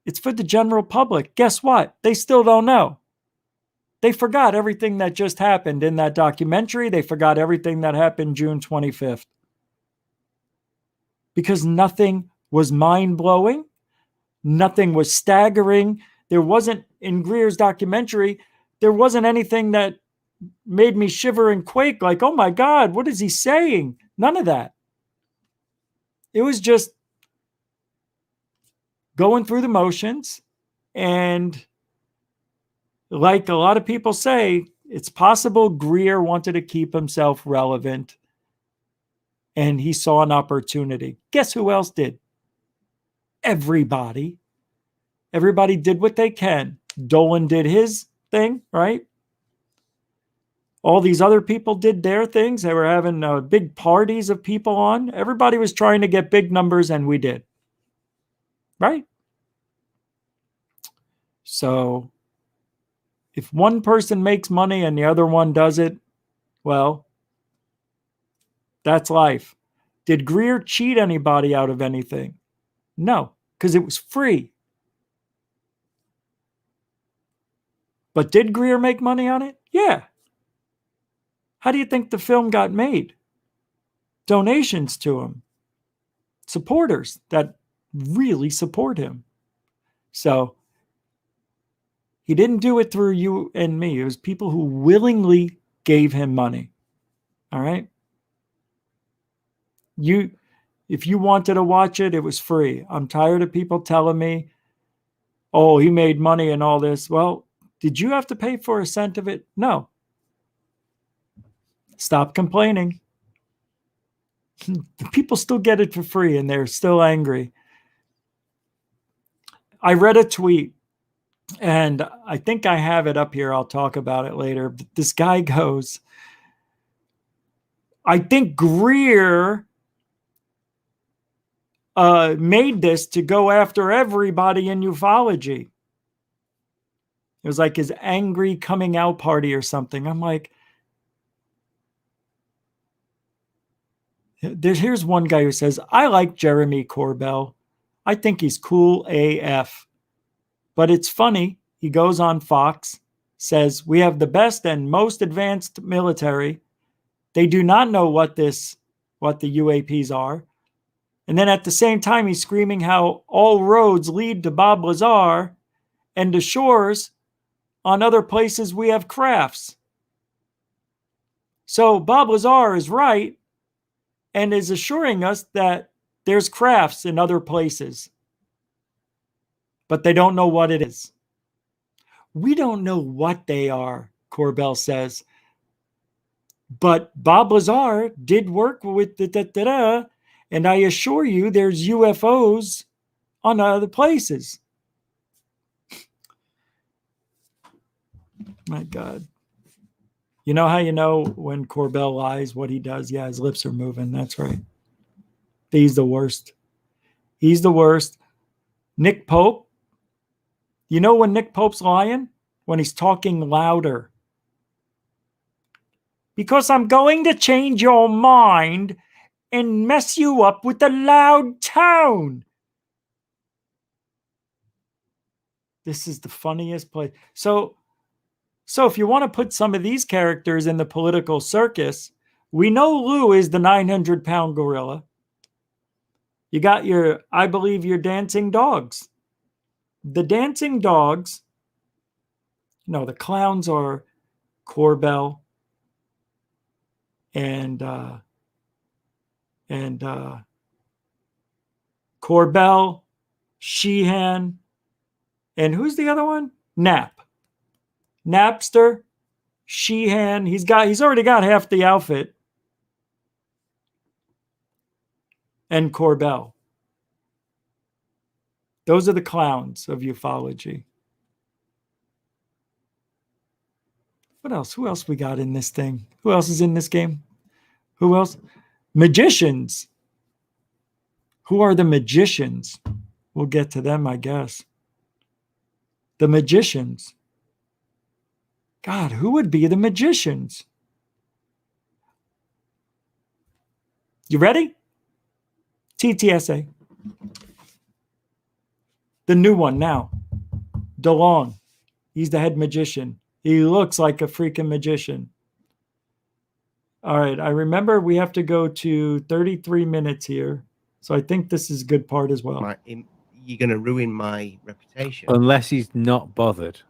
It's for the general public. Guess what? They still don't know. They forgot everything that just happened in that documentary. They forgot everything that happened June 25th. Because nothing was mind-blowing. Nothing was staggering. There wasn't, in Greer's documentary, there wasn't anything that made me shiver and quake like, oh my God, what is he saying? None of that. It was just going through the motions. And like a lot of people say, it's possible Greer wanted to keep himself relevant and he saw an opportunity. Guess who else did? Everybody. Everybody did what they can. Dolan did his thing, right? All these other people did their things. They were having big parties of people on. Everybody was trying to get big numbers, and we did. Right? So if one person makes money and the other one does it, well, that's life. Did Greer cheat anybody out of anything? No, because it was free. But did Greer make money on it? Yeah. How do you think the film got made? Donations to him. Supporters that really support him. So he didn't do it through you and me. It was people who willingly gave him money. All right? If you wanted to watch it, it was free. I'm tired of people telling me, oh, he made money and all this. Well, did you have to pay for a cent of it? No. Stop complaining. The people still get it for free and they're still angry. I read a tweet and I think I have it up here. I'll talk about it later. But this guy goes, I think Greer made this to go after everybody in ufology. It was like his angry coming out party or something. I'm like, Here's one guy who says, I like Jeremy Corbell. I think he's cool AF. But it's funny. He goes on Fox, says, we have the best and most advanced military. They do not know what the UAPs are. And then at the same time, he's screaming how all roads lead to Bob Lazar and to shores on other places we have crafts. So Bob Lazar is right and is assuring us that there's crafts in other places, but they don't know what it is. We don't know what they are, Corbell says. But Bob Lazar did work with and I assure you there's UFOs on other places. My God. You know how you know when Corbell lies, what he does? Yeah, his lips are moving. That's right. He's the worst. He's the worst. Nick Pope. You know when Nick Pope's lying? When he's talking louder. Because I'm going to change your mind and mess you up with a loud tone. This is the funniest place. So if you want to put some of these characters in the political circus, we know Lou is the 900-pound gorilla. You got I believe your dancing dogs. The dancing dogs, no, the clowns are Corbell and Corbell, Sheehan, and who's the other one? Napster, Sheehan. He's already got half the outfit. And Corbell. Those are the clowns of ufology. What else? Who else we got in this thing? Who else is in this game? Who else? Magicians. Who are the magicians? We'll get to them, I guess. The magicians. God, who would be the magicians? You ready? TTSA. The new one now. DeLong. He's the head magician. He looks like a freaking magician. All right, I remember we have to go to 33 minutes here. So I think this is a good part as well. You're going to ruin my reputation. Unless he's not bothered.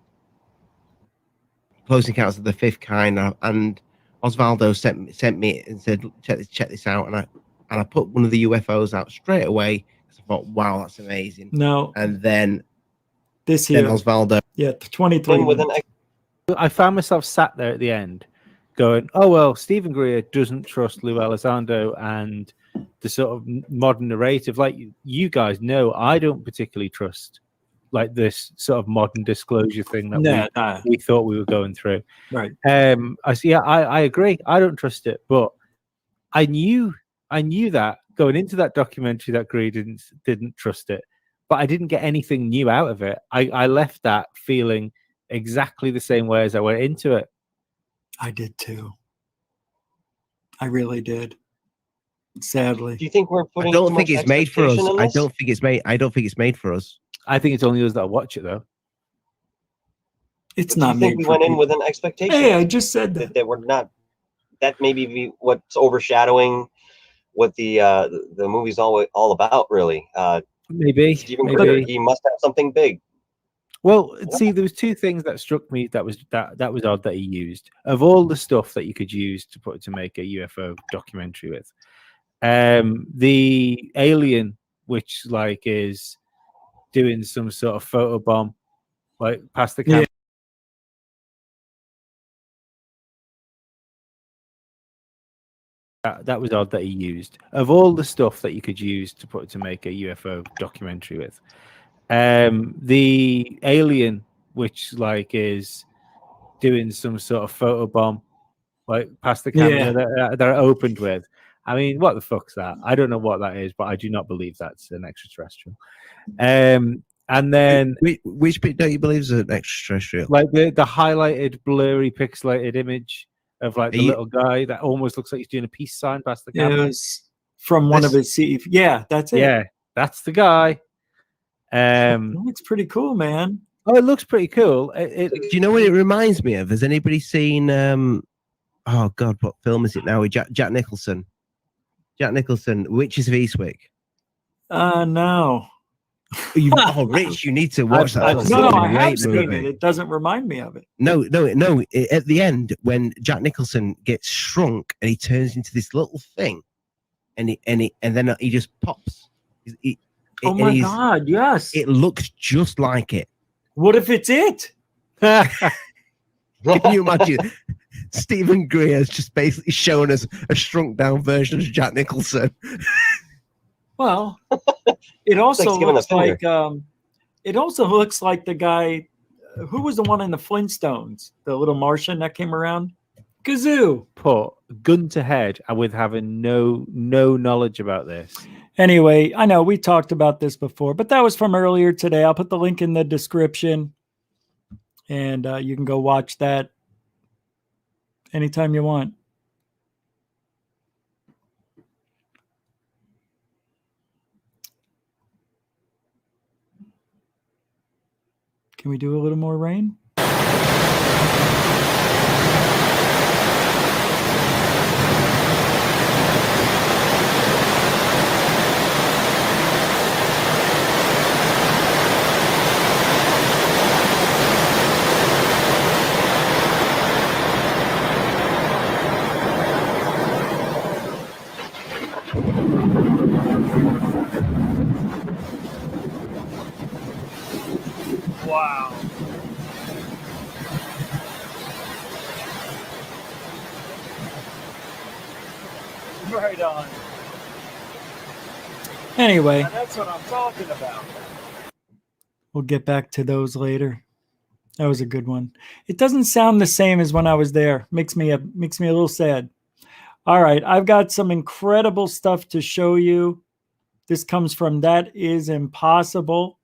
Close Encounters of the Fifth Kind, and Osvaldo sent me and said, check this out, and I put one of the UFOs out straight away because I thought, wow, that's amazing. No, and then this here, then Osvaldo, 23. I found myself sat there at the end, going, "Oh well, Stephen Greer doesn't trust Lou Elizondo and the sort of modern narrative. Like you guys know, I don't particularly trust." Like this sort of modern disclosure thing that we thought we were going through. Right. I agree. I don't trust it, but I knew that going into that documentary that Greer didn't trust it, but I didn't get anything new out of it. I left that feeling exactly the same way as I went into it. I did too. I really did. Sadly. Do you think we're putting? I don't think it's made for us. I don't think it's made for us. I think it's only us that watch it, though. It's not made. We went in with an expectation. Hey, I just said that we're not. That may be what's overshadowing what the movie's all about, really. Maybe. Stephen Greer, he must have something big. Well, see, there was two things that struck me that was odd that he used. Of all the stuff that you could use to make a UFO documentary with, the alien, which is doing some sort of photobomb, past the camera. Yeah. That was odd that he used. Of all the stuff that you could use to make a UFO documentary with, the alien, which is doing some sort of photobomb, past the camera they're opened with. I mean, what the fuck's that? I don't know what that is, but I do not believe that's an extraterrestrial. And then which bit don't you believe is an extraterrestrial? The highlighted, blurry, pixelated image of the little guy that almost looks like he's doing a peace sign past the camera. from one of This- his CE. Yeah, that's it. Yeah, that's the guy. It looks pretty cool, man. Oh, it looks pretty cool. Do you know what it reminds me of? Has anybody seen? Oh God, what film is it now? With Jack Nicholson. Jack Nicholson, Witches of Eastwick. No. Oh, Rich, you need to watch that. I've It's No, a I have great seen movie. it. It doesn't remind me of it. No. At the end, when Jack Nicholson gets shrunk and he turns into this little thing, and then he just pops. Oh my God, yes. It looks just like it. What if it's it? Can you imagine? Stephen Greer has just basically shown us a shrunk down version of Jack Nicholson. Well, it also Like giving looks a finger. like it also looks like the guy who was the one in the Flintstones, the little Martian that came around. Kazoo. Put gun to head with having no knowledge about this. Anyway, I know we talked about this before, but that was from earlier today. I'll put the link in the description, and you can go watch that anytime you want. Can we do a little more rain? Wow. Right on. Anyway, that's what I'm talking about. We'll get back to those later. That was a good one. It doesn't sound the same as when I was there. Makes me a little sad. All right, I've got some incredible stuff to show you. This comes from That Is Impossible.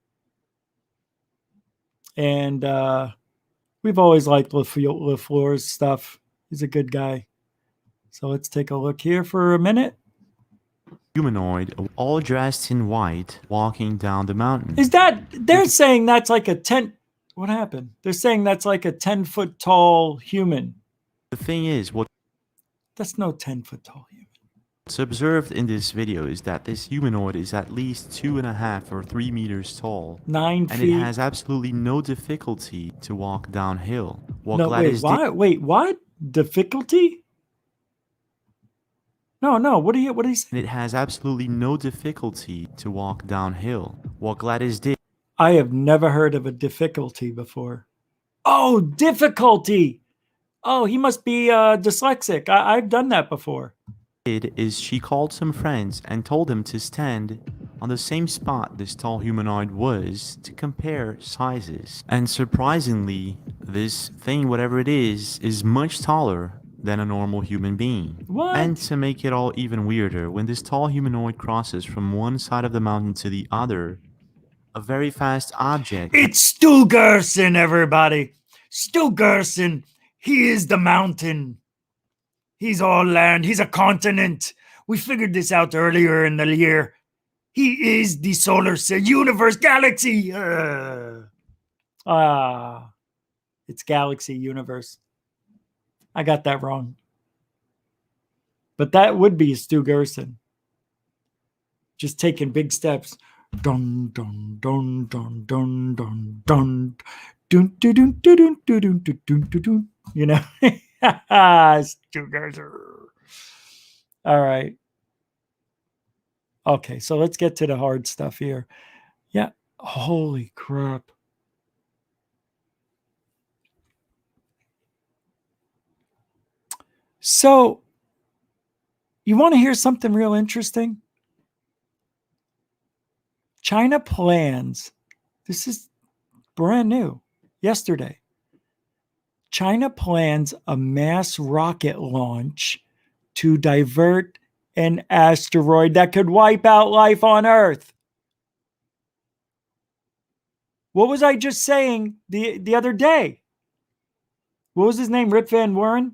And we've always liked LaFleur's stuff. He's a good guy. So let's take a look here for a minute. Humanoid, all dressed in white, walking down the mountain. Is that, they're saying that's like a 10, what happened? They're saying that's like a 10-foot tall human. The thing is, what's That's no 10-foot tall human. observed in this video is that this humanoid is at least 2.5 or 3 meters tall. 9 And feet. it has absolutely no difficulty to walk downhill. While No, wait, what? Wait, what? Difficulty? No, what do you say? It has absolutely no difficulty to walk downhill. While Gladys did I have never heard of a difficulty before. Oh, difficulty. Oh, he must be dyslexic. I've done that before. is she called some friends and told them to stand on the same spot this tall humanoid was to compare sizes. And surprisingly, this thing, whatever it is much taller than a normal human being. What? And to make it all even weirder, when this tall humanoid crosses from one side of the mountain to the other, a very fast object. It's Stu Gerson, everybody. Stu Gerson. He is the mountain. He's all land. He's a continent. We figured this out earlier in the year. He is the solar system, universe, galaxy. It's galaxy, universe. I got that wrong. But that would be Stu Gerson. Just taking big steps. Dun dun dun dun dun dun dun dun dun dun dun dun dun dun dun dun. You know, Stu Gerson. All right. Okay, so let's get to the hard stuff here. Yeah. Holy crap. So, you want to hear something real interesting? China plans, this is brand new, yesterday. China plans a mass rocket launch to divert an asteroid that could wipe out life on Earth. What was I just saying the other day? What was his name? Rip Van Wieren?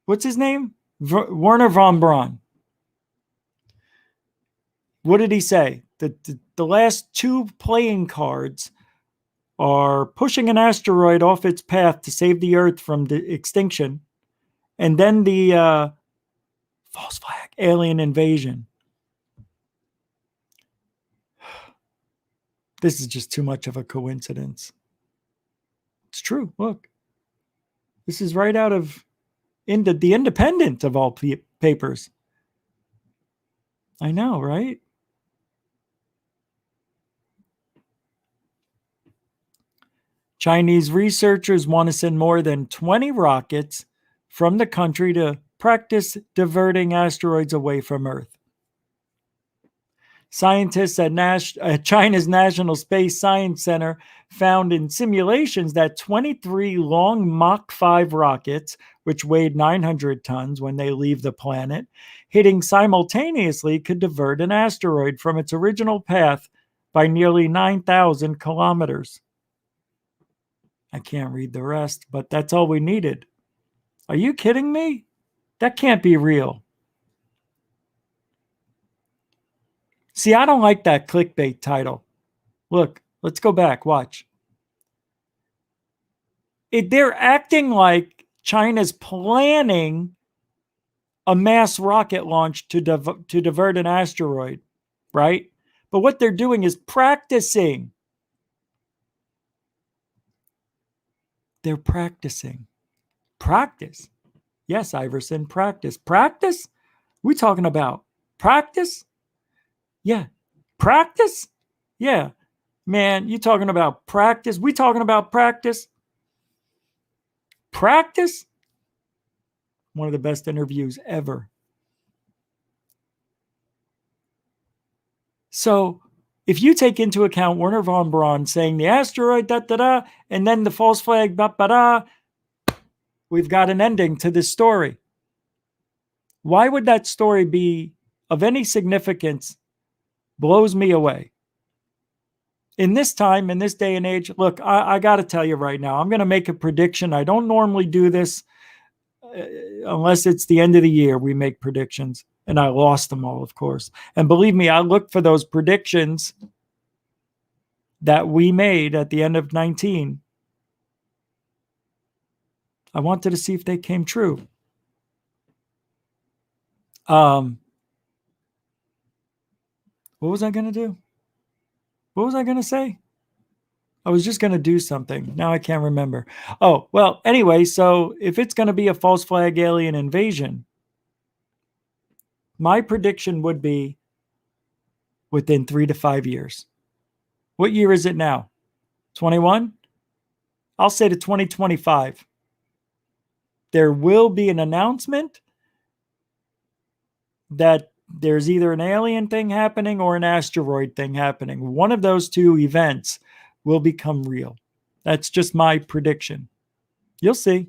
What's his name? Werner von Braun. What did he say? The last 2 playing cards are pushing an asteroid off its path to save the Earth from the extinction, and then the false flag, alien invasion. This is just too much of a coincidence. It's true. Look, this is right out of the Independent of all papers. I know, right? Chinese researchers want to send more than 20 rockets from the country to practice diverting asteroids away from Earth. Scientists at China's National Space Science Center found in simulations that 23 long Mach 5 rockets, which weighed 900 tons when they leave the planet, hitting simultaneously could divert an asteroid from its original path by nearly 9,000 kilometers. I can't read the rest, but that's all we needed. Are you kidding me? That can't be real. See, I don't like that clickbait title. Look, let's go back. Watch. They're acting like China's planning a mass rocket launch to divert an asteroid, right? But what they're doing is practicing. They're practicing. Practice. Yes, Iverson, practice. Practice? We talking about practice? Yeah. Practice? Yeah. Man, you talking about practice? We talking about practice? Practice? One of the best interviews ever. So, if you take into account Werner von Braun saying the asteroid, da-da-da, and then the false flag, ba-ba-da, we've got an ending to this story. Why would that story be of any significance? Blows me away. In this time, in this day and age, look, I got to tell you right now, I'm going to make a prediction. I don't normally do this unless it's the end of the year. We make predictions, and I lost them all, of course. And believe me, I looked for those predictions that we made at the end of 19. I wanted to see if they came true. What was I going to do? What was I going to say? I was just going to do something. Now I can't remember. Oh, well, anyway, so if it's going to be a false flag alien invasion, my prediction would be within 3 to 5 years. What year is it now? 21? I'll say to 2025. There will be an announcement that there's either an alien thing happening or an asteroid thing happening. One of those 2 events will become real. That's just my prediction. You'll see.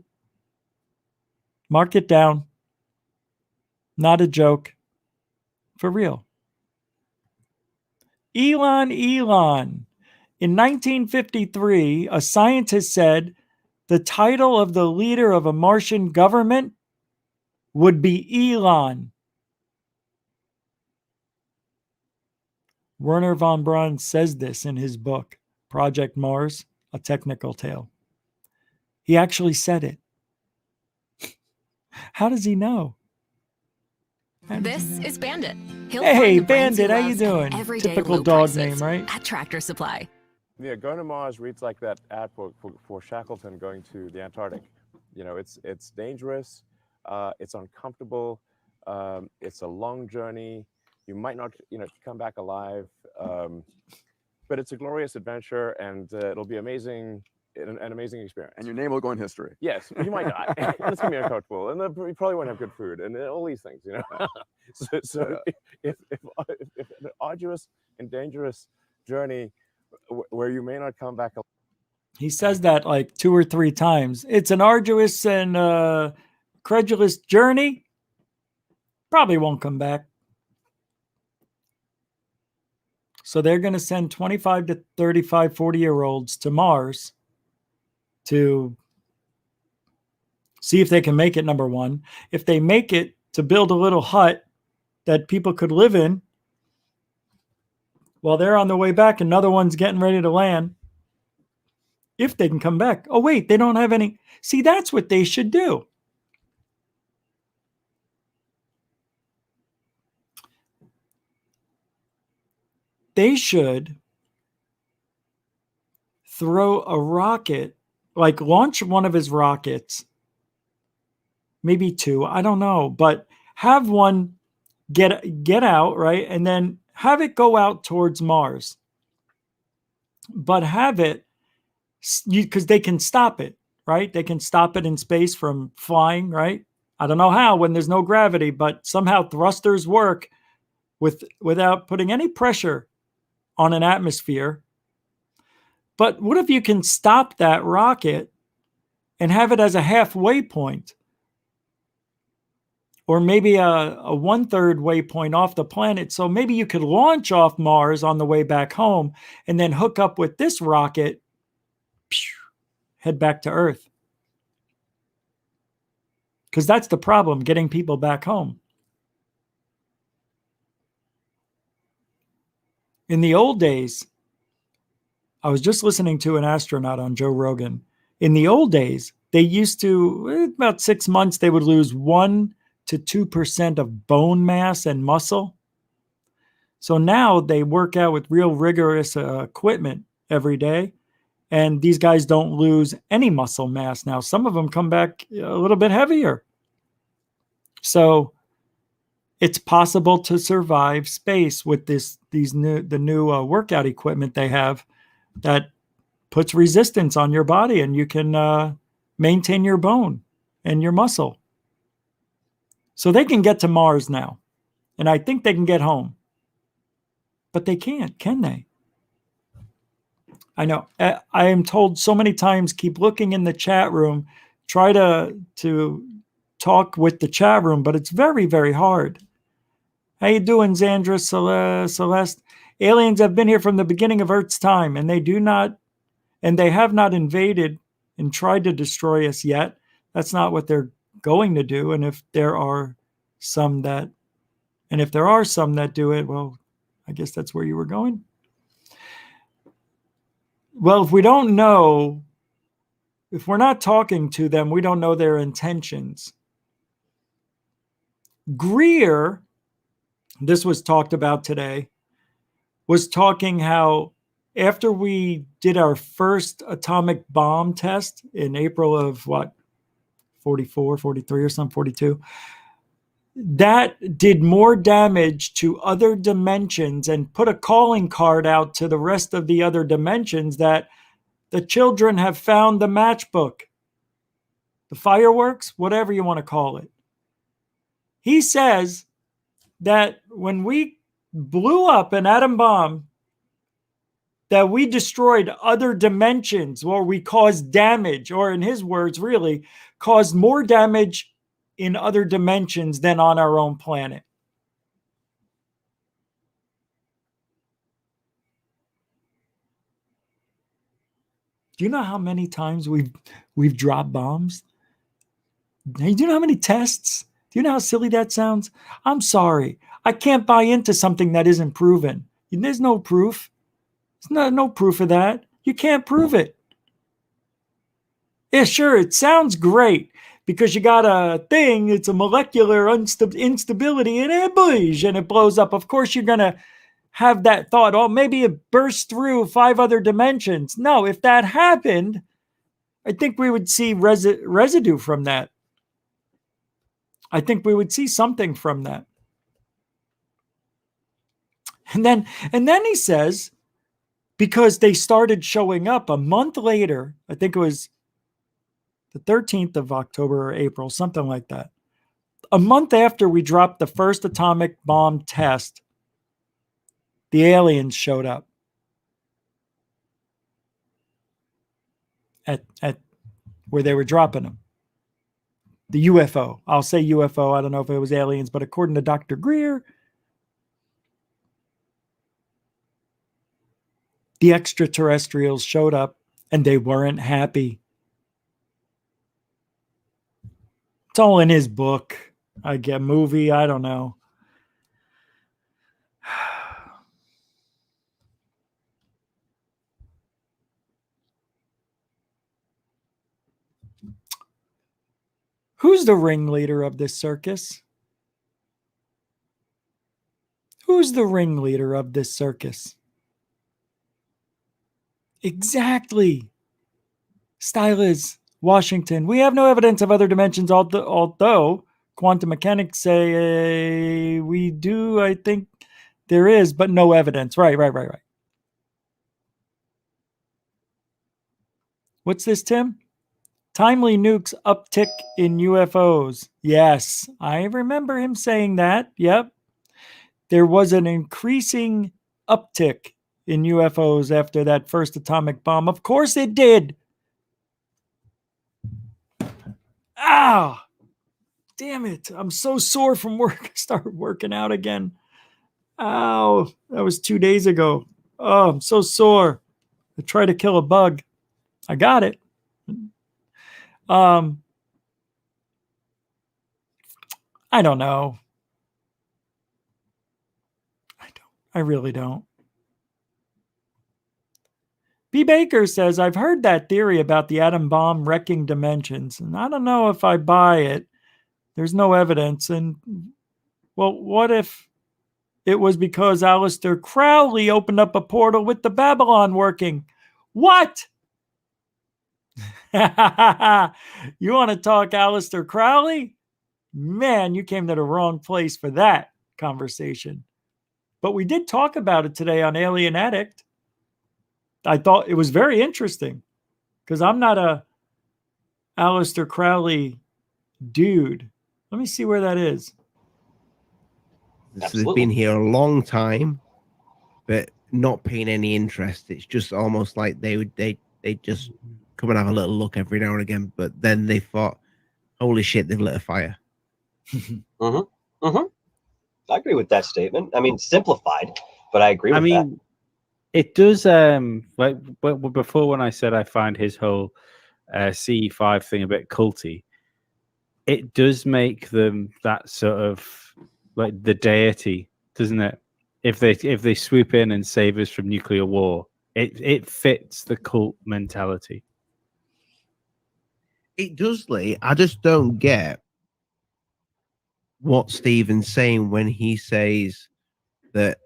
Mark it down. Not a joke. For real. Elon. In 1953, a scientist said the title of the leader of a Martian government would be Elon. Werner von Braun says this in his book, Project Mars, A Technical Tale. He actually said it. How does he know? This is Bandit. He'll Hey, find the brains he Bandit, how you loves doing? at everyday Typical low dog prices name, right? At Tractor Supply. Yeah, going to Mars reads like that ad for Shackleton going to the Antarctic. You know, it's dangerous, it's uncomfortable, it's a long journey. You might not, come back alive, but it's a glorious adventure, and it'll be amazing, an amazing experience. And your name will go in history. Yes, you might die. It's gonna be uncomfortable, and you probably won't have good food, and all these things, So if an arduous and dangerous journey where you may not come back alive. He says that like 2 or 3 times. It's an arduous and credulous journey. Probably won't come back. So they're going to send 25 to 35, 40-year-olds to Mars to see if they can make it, number one. If they make it, to build a little hut that people could live in. While they're on the way back, another one's getting ready to land. If they can come back. Oh, wait, they don't have any. See, that's what they should do. They should throw a rocket, like launch one of his rockets, maybe two, I don't know, but have one get out, right? And then have it go out towards Mars. But have it, because they can stop it, right? They can stop it in space from flying, right? I don't know how when there's no gravity, but somehow thrusters work without putting any pressure on an atmosphere. But what if you can stop that rocket and have it as a halfway point? Or maybe a one-third waypoint off the planet. So maybe you could launch off Mars on the way back home and then hook up with this rocket, head back to Earth. Because that's the problem, getting people back home. In the old days, I was just listening to an astronaut on Joe Rogan. In the old days, they used to, about 6 months, they would lose 1 to 2% of bone mass and muscle. So now they work out with real rigorous equipment every day. And these guys don't lose any muscle mass now. Some of them come back a little bit heavier. So it's possible to survive space with the new workout equipment they have that puts resistance on your body, and you can maintain your bone and your muscle. So they can get to Mars now, and I think they can get home. But they can't, can they? I know. I am told so many times, keep looking in the chat room, try to talk with the chat room, but it's very, very hard. How you doing, Zandra, Celeste? Aliens have been here from the beginning of Earth's time, and they have not invaded and tried to destroy us yet. That's not what they're going to do. And if there are some that do it, well, I guess that's where you were going. Well, if we don't know, if we're not talking to them, we don't know their intentions. Greer, this was talked about today, was talking how after we did our first atomic bomb test in April of 44, 43 or something, 42, that did more damage to other dimensions and put a calling card out to the rest of the other dimensions that the children have found the matchbook, the fireworks, whatever you want to call it. He says that when we blew up an atom bomb, that we destroyed other dimensions, or we caused damage, or in his words, really caused more damage in other dimensions than on our own planet. Do you know how many times we've dropped bombs? Do you know how many tests? Do you know how silly that sounds? I'm sorry. I can't buy into something that isn't proven. There's no proof. There's no proof of that. You can't prove it. Yeah, sure, it sounds great because you got a thing, it's a molecular instability, and it blows up. Of course, you're going to have that thought, oh, maybe it bursts through 5 other dimensions. No, if that happened, I think we would see residue from that. I think we would see something from that. And then he says, because they started showing up a month later, I think it was the 13th of October or April, something like that. A month after we dropped the first atomic bomb test, the aliens showed up at where they were dropping them. The UFO. I'll say UFO. I don't know if it was aliens, but according to Dr. Greer, the extraterrestrials showed up and they weren't happy. It's all in his book. I get movie. I don't know. Who's the ringleader of this circus? Who's the ringleader of this circus? Exactly. Stylus, Washington. We have no evidence of other dimensions, although quantum mechanics say we do. I think there is, but no evidence. Right. What's this, Tim? Timely nukes uptick in UFOs. Yes, I remember him saying that. Yep. There was an increasing uptick in UFOs after that first atomic bomb. Of course it did. Ah, damn it. I'm so sore from work. I started working out again. Ow, that was 2 days ago. Oh, I'm so sore. I tried to kill a bug. I got it. I don't know. I really don't. B. Baker says, I've heard that theory about the atom bomb wrecking dimensions, and I don't know if I buy it. There's no evidence. And, well, what if it was because Aleister Crowley opened up a portal with the Babylon working? What? You want to talk Aleister Crowley? Man, you came to the wrong place for that conversation. But we did talk about it today on Alien Addict. I thought it was very interesting because I'm not a Aleister Crowley dude. Let me see where that is. So they've been here a long time, but not paying any interest. It's just almost like they just come and have a little look every now and again. But then they thought, holy shit, they've lit a fire. I agree with that statement. I mean, simplified, but I agree with that. It does. Like before, when I said I find his whole CE5 thing a bit culty, it does make them that sort of like the deity, doesn't it? If they swoop in and save us from nuclear war, it fits the cult mentality. It does, Lee. I just don't get what Stephen's saying when he says that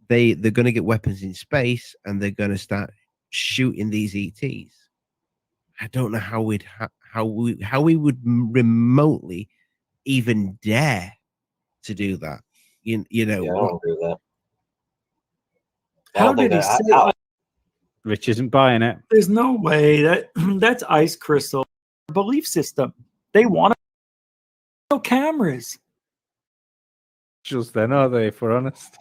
they're going to get weapons in space and they're going to start shooting these ETs. I don't know how we would remotely even dare to do that. You know, yeah, I don't agree with that. How did he say? Rich isn't buying it. There's no way that's ice crystal belief system. They want no cameras. Just then, are they? If we're honest,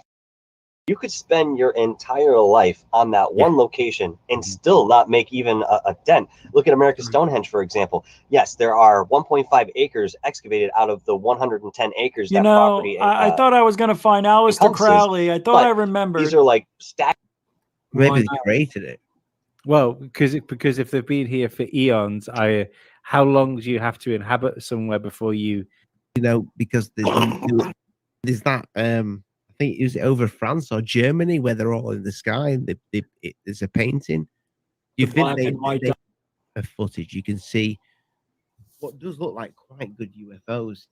you could spend your entire life on that one location and still not make even a dent. Look at America's Stonehenge, for example. Yes, there are 1.5 acres excavated out of the 110 acres that property. I thought I was going to find Aleister Crowley. I thought I remembered. These are like stacked. Maybe they created it. Well, because if they've been here for eons, how long do you have to inhabit somewhere before you? Because there's that. I think it was over France or Germany where they're all in the sky and there's a painting. You think they a footage? You can see what does look like quite good UFOs.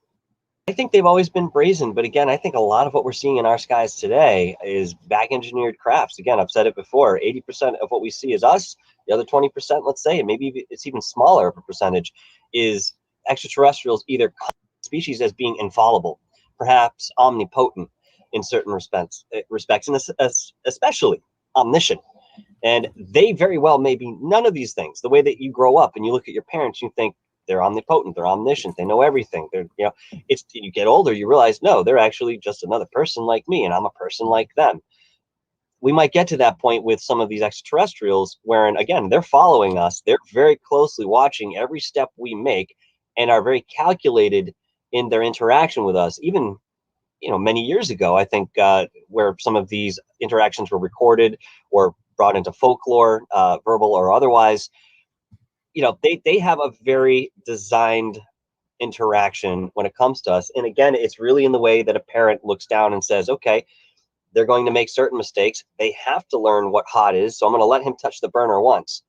I think they've always been brazen, but again, I think a lot of what we're seeing in our skies today is back-engineered crafts. Again, I've said it before, 80% of what we see is us. The other 20%, let's say, and maybe it's even smaller of a percentage, is extraterrestrials either species as being infallible, perhaps omnipotent in certain respects, and especially omniscient. And they very well may be none of these things. The way that you grow up and you look at your parents, you think, they're omnipotent, they're omniscient, they know everything. They're, it's you get older, you realize, no, they're actually just another person like me, and I'm a person like them. We might get to that point with some of these extraterrestrials, wherein again, they're following us, they're very closely watching every step we make, and are very calculated in their interaction with us. Even, many years ago, I think, where some of these interactions were recorded or brought into folklore, verbal or otherwise. They have a very designed interaction when it comes to us. And again, it's really in the way that a parent looks down and says, okay, they're going to make certain mistakes. They have to learn what hot is. So I'm going to let him touch the burner once.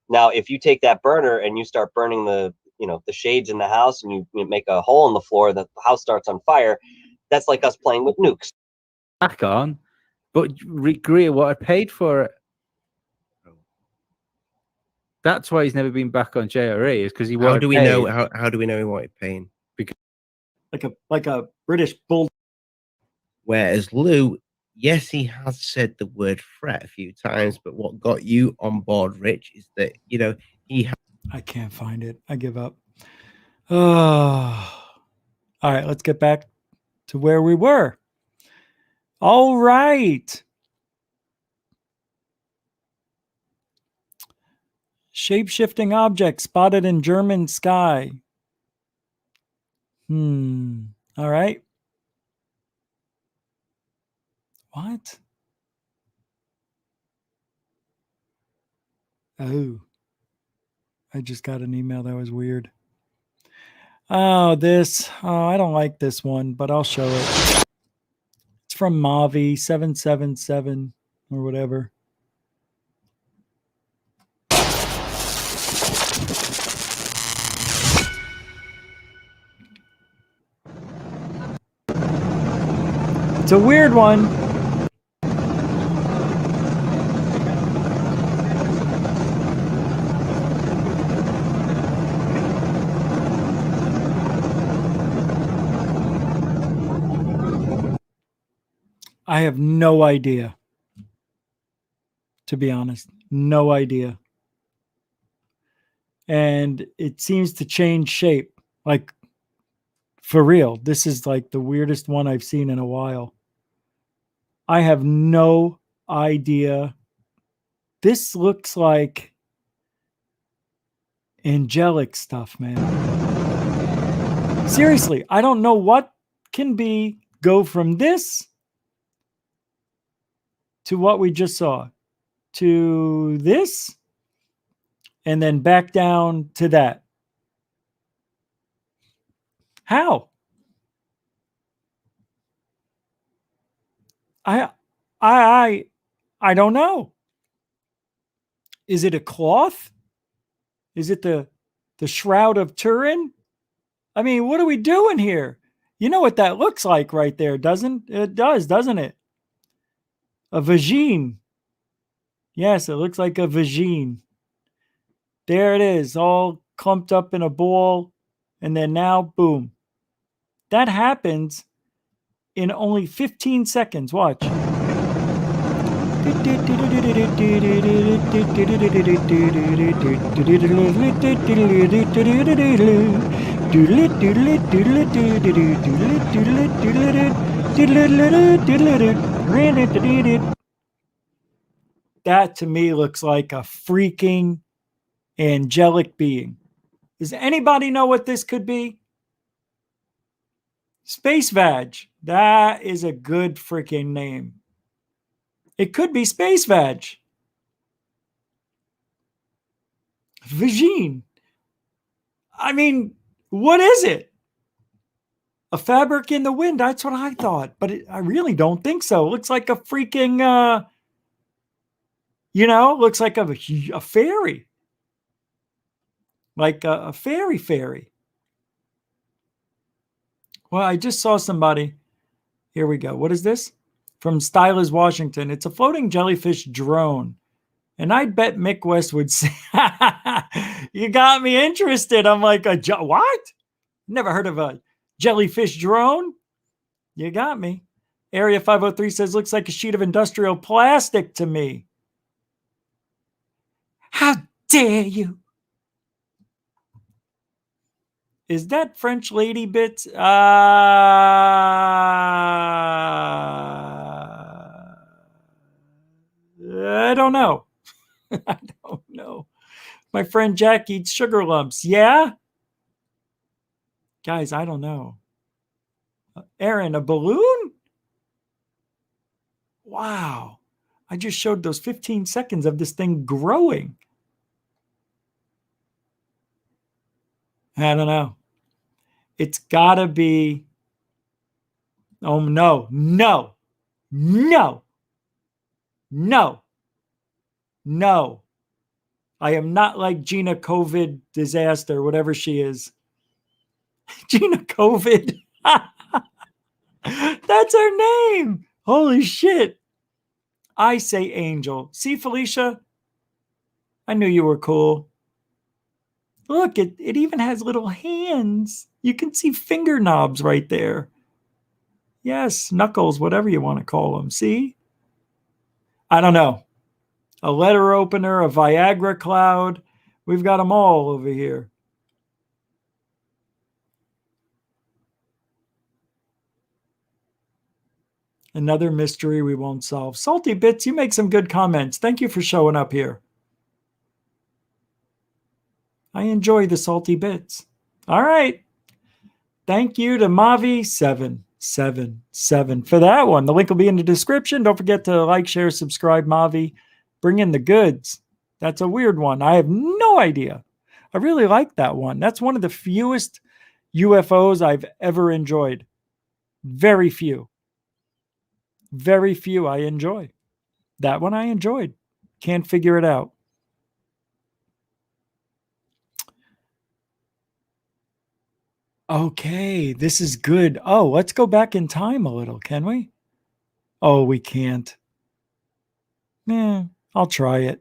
Now, if you take that burner and you start burning the the shades in the house and you make a hole in the floor that the house starts on fire. That's like us playing with nukes. Back on, but Greer, what I paid for it. That's why he's never been back on JRE, is because he How wanted do we paid. know? How do we know he wanted paying? Like a British bull. Whereas Lou, yes, he has said the word threat a few times, but what got you on board, Rich, is that he. I can't find it. I give up. Oh. All right, let's get back to where we were. All right. Shape-shifting object spotted in German sky. All right. What? Oh. I just got an email that was weird. Oh, this. Oh, I don't like this one, but I'll show it. It's from Mavi777 or whatever. It's a weird one. I have no idea. To be honest, no idea. And it seems to change shape. Like, for real. This is like the weirdest one I've seen in a while. I have no idea. This looks like angelic stuff, man. Seriously, I don't know what can go from this to what we just saw, to this, and then back down to that. How? I don't know. Is it a cloth? Is it the Shroud of Turin? I mean, what are we doing here? You know what that looks like right there, doesn't it? Doesn't it? A vagine. Yes, it looks like a vagine. There it is, all clumped up in a ball. And then now, boom. That happens in only 15 seconds. Watch. That to me looks like a freaking angelic being. Does anybody know what this could be? Space Vag. That is a good freaking name. It could be Space Vag. Vagine. I mean, what is it? A fabric in the wind. That's what I thought. But I really don't think so. It looks like a freaking, looks like a fairy. Like a fairy. Well, I just saw somebody. Here we go. What is this? From Stylers, Washington. It's a floating jellyfish drone. And I bet Mick West would say, you got me interested. I'm like, what? Never heard of a jellyfish drone? You got me. Area 503 says, looks like a sheet of industrial plastic to me. How dare you? Is that French lady bits? I don't know. I don't know. My friend Jack eats sugar lumps. Yeah? Guys, I don't know. Aaron, a balloon? Wow. I just showed those 15 seconds of this thing growing. I don't know. It's got to be. Oh, no. I am not like Gina COVID disaster, whatever she is. Gina COVID. That's her name. Holy shit. I say Angel. See, Felicia? I knew you were cool. Look, it even has little hands. You can see finger knobs right there. Yes, knuckles, whatever you want to call them. See? I don't know. A letter opener, a Viagra cloud. We've got them all over here. Another mystery we won't solve. Salty Bits, you make some good comments. Thank you for showing up here. I enjoy the Salty Bits. All right. Thank you to Mavi777 for that one. The link will be in the description. Don't forget to like, share, subscribe, Mavi. Bring in the goods. That's a weird one. I have no idea. I really like that one. That's one of the fewest UFOs I've ever enjoyed. Very few. Very few I enjoy. That one I enjoyed. Can't figure it out. Okay, this is good. Oh, let's go back in time a little, can we? Oh, we can't. I'll try it.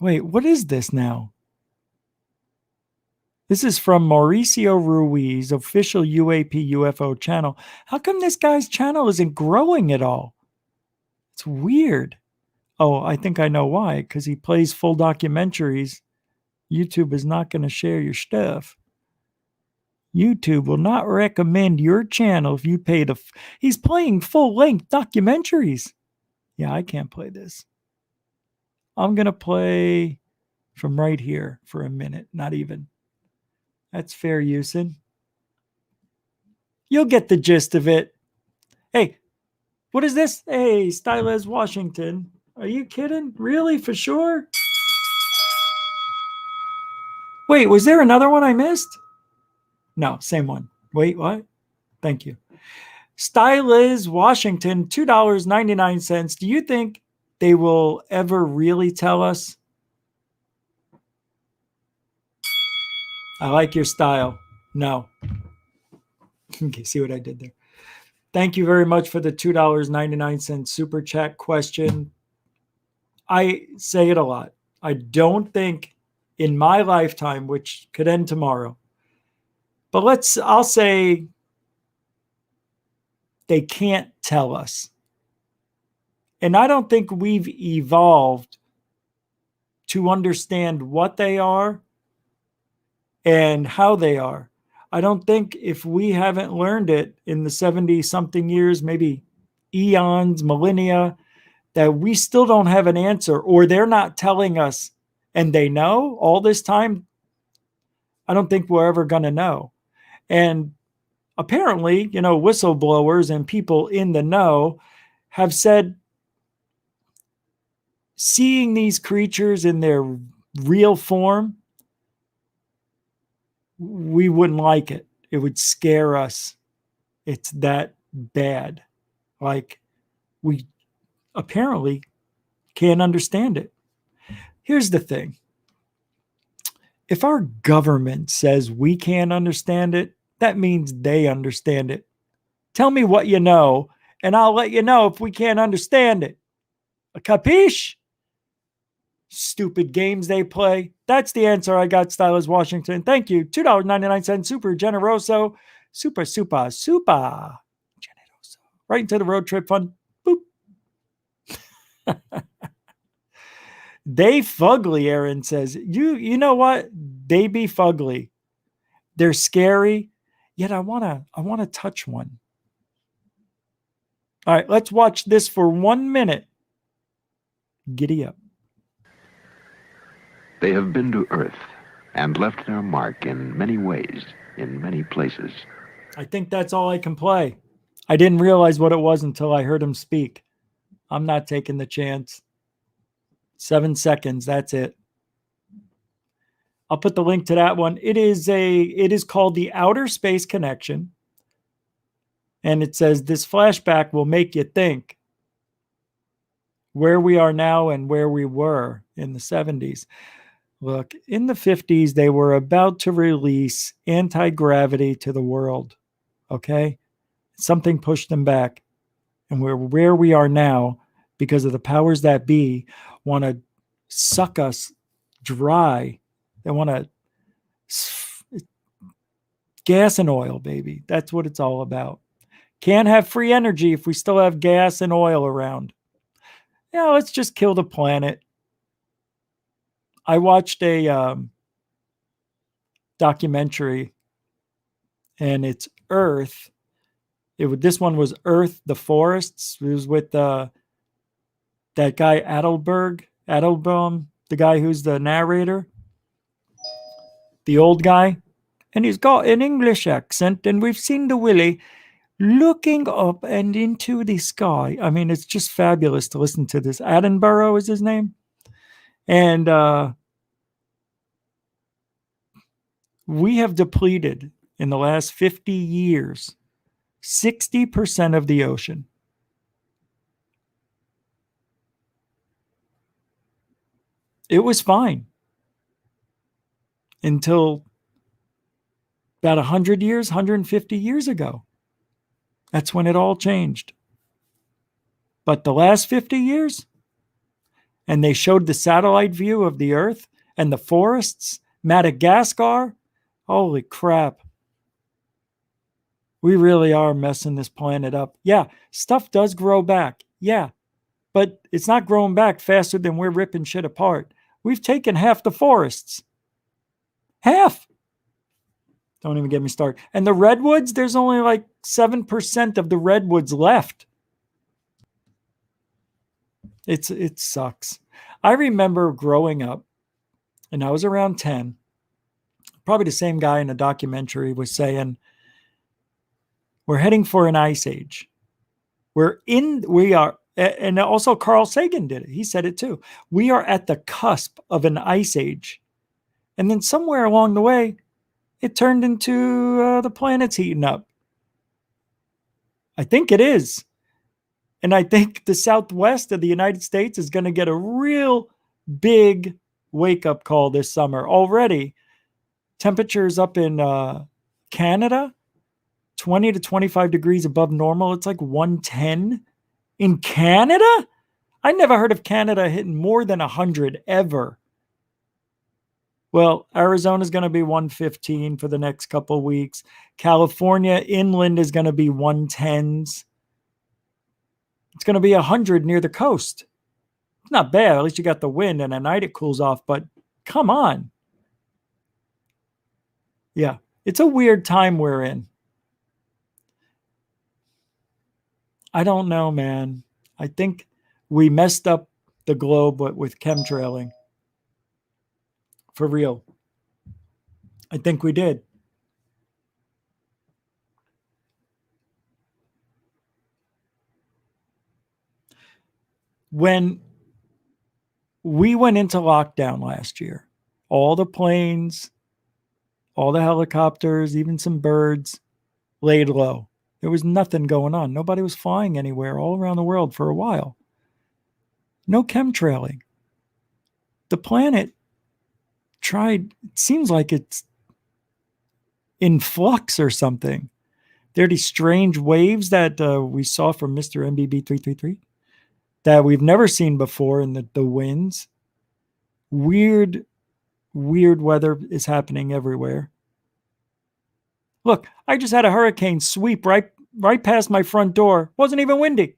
Wait, what is this now? This is from Mauricio Ruiz, official UAP UFO channel. How come this guy's channel isn't growing at all? It's weird. Oh, I think I know why. Because he plays full documentaries. YouTube is not going to share your stuff. YouTube will not recommend your channel if you pay the... He's playing full-length documentaries. Yeah, I can't play this. I'm going to play from right here for a minute. Not even. That's fair using. You'll get the gist of it. Hey, what is this? Hey, Stylez Washington. Are you kidding? Really? For sure? Wait, was there another one I missed? No, same one. Wait, what? Thank you. Stylez Washington, $2.99. Do you think they will ever really tell us? I like your style. No. Okay, see what I did there. Thank you very much for the $2.99 super chat question. I say it a lot. I don't think in my lifetime, which could end tomorrow, but I'll say they can't tell us. And I don't think we've evolved to understand what they are and how they are. I don't think if we haven't learned it in the 70-something years, maybe eons, millennia, that we still don't have an answer, or they're not telling us and they know all this time. I don't think we're ever going to know. And apparently, whistleblowers and people in the know have said seeing these creatures in their real form, we wouldn't like it. It would scare us. It's that bad. Like, we apparently can't understand it. Here's the thing. If our government says we can't understand it, that means they understand it. Tell me what you know, and I'll let you know if we can't understand it. A capiche? Stupid games they play. That's the answer I got, Stylez Washington. Thank you. $2.99 super generoso. Super generoso. Right into the road trip fund. Boop. They fugly, Aaron says. You know what? They be fugly. They're scary, yet I wanna touch one. All right, let's watch this for 1 minute. Giddy up. They have been to Earth and left their mark in many ways, in many places. I think that's all I can play. I didn't realize what it was until I heard him speak. I'm not taking the chance. 7 seconds, that's it. I'll put the link to that one. It is called the Outer Space Connection. And it says this flashback will make you think. where we are now and where we were in the 70s. Look, in the 50s, they were about to release anti-gravity to the world. Okay? Something pushed them back. And we're where we are now because of the powers that be want to suck us dry. They want to gas and oil, baby. That's what it's all about. Can't have free energy if we still have gas and oil around. Yeah, let's just kill the planet. I watched a documentary, and it's Earth. This one was Earth, the Forests. It was with that guy Adelbaum, the guy who's the narrator, the old guy, and he's got an English accent, and we've seen the Willie looking up and into the sky. I mean, it's just fabulous to listen to this. Attenborough is his name. And we have depleted in the last 50 years 60% of the ocean. It was fine until about 100 years, 150 years ago. That's when it all changed. But the last 50 years, and they showed the satellite view of the Earth and the forests, Madagascar. Holy crap. We really are messing this planet up. Yeah, stuff does grow back. Yeah, but it's not growing back faster than we're ripping shit apart. We've taken half the forests. Half. Don't even get me started. And the redwoods, there's only like 7% of the redwoods left. It sucks. I remember growing up, and I was around 10. Probably the same guy in the documentary was saying, we're heading for an ice age. We are, and also Carl Sagan did it. He said it too. We are at the cusp of an ice age. And then somewhere along the way, it turned into the planet's heating up. I think it is. And I think the Southwest of the United States is going to get a real big wake-up call this summer. Already, temperatures up in Canada, 20 to 25 degrees above normal. It's like 110 in Canada? I never heard of Canada hitting more than 100 ever. Well, Arizona's going to be 115 for the next couple of weeks. California inland is going to be 110s. It's going to be 100 near the coast. It's not bad. At least you got the wind, and at night it cools off. But come on. Yeah, it's a weird time we're in. I don't know, man. I think we messed up the globe with chemtrailing. For real. I think we did. When we went into lockdown last year, all the planes, all the helicopters, even some birds laid low. There was nothing going on. Nobody was flying anywhere all around the world for a while. No chemtrailing. The planet tried, it seems like it's in flux or something. There are these strange waves that we saw from Mr. MBB 333 that we've never seen before in the winds. Weird weather is happening everywhere. Look, I just had a hurricane sweep right past my front door. Wasn't even windy.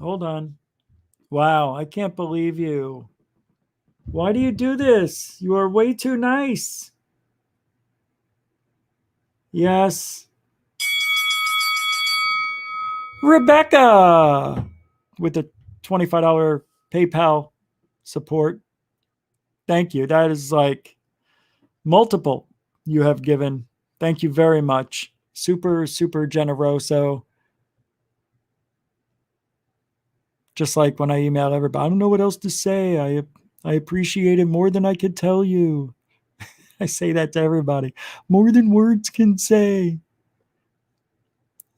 Hold on. Wow, I can't believe you. Why do you do this? You are way too nice. Yes. Rebecca with the $25 PayPal support. Thank you. That is like multiple you have given. Thank you very much. Super, super generoso. Just like when I email everybody, I don't know what else to say. I appreciate it more than I could tell you. I say that to everybody. More than words can say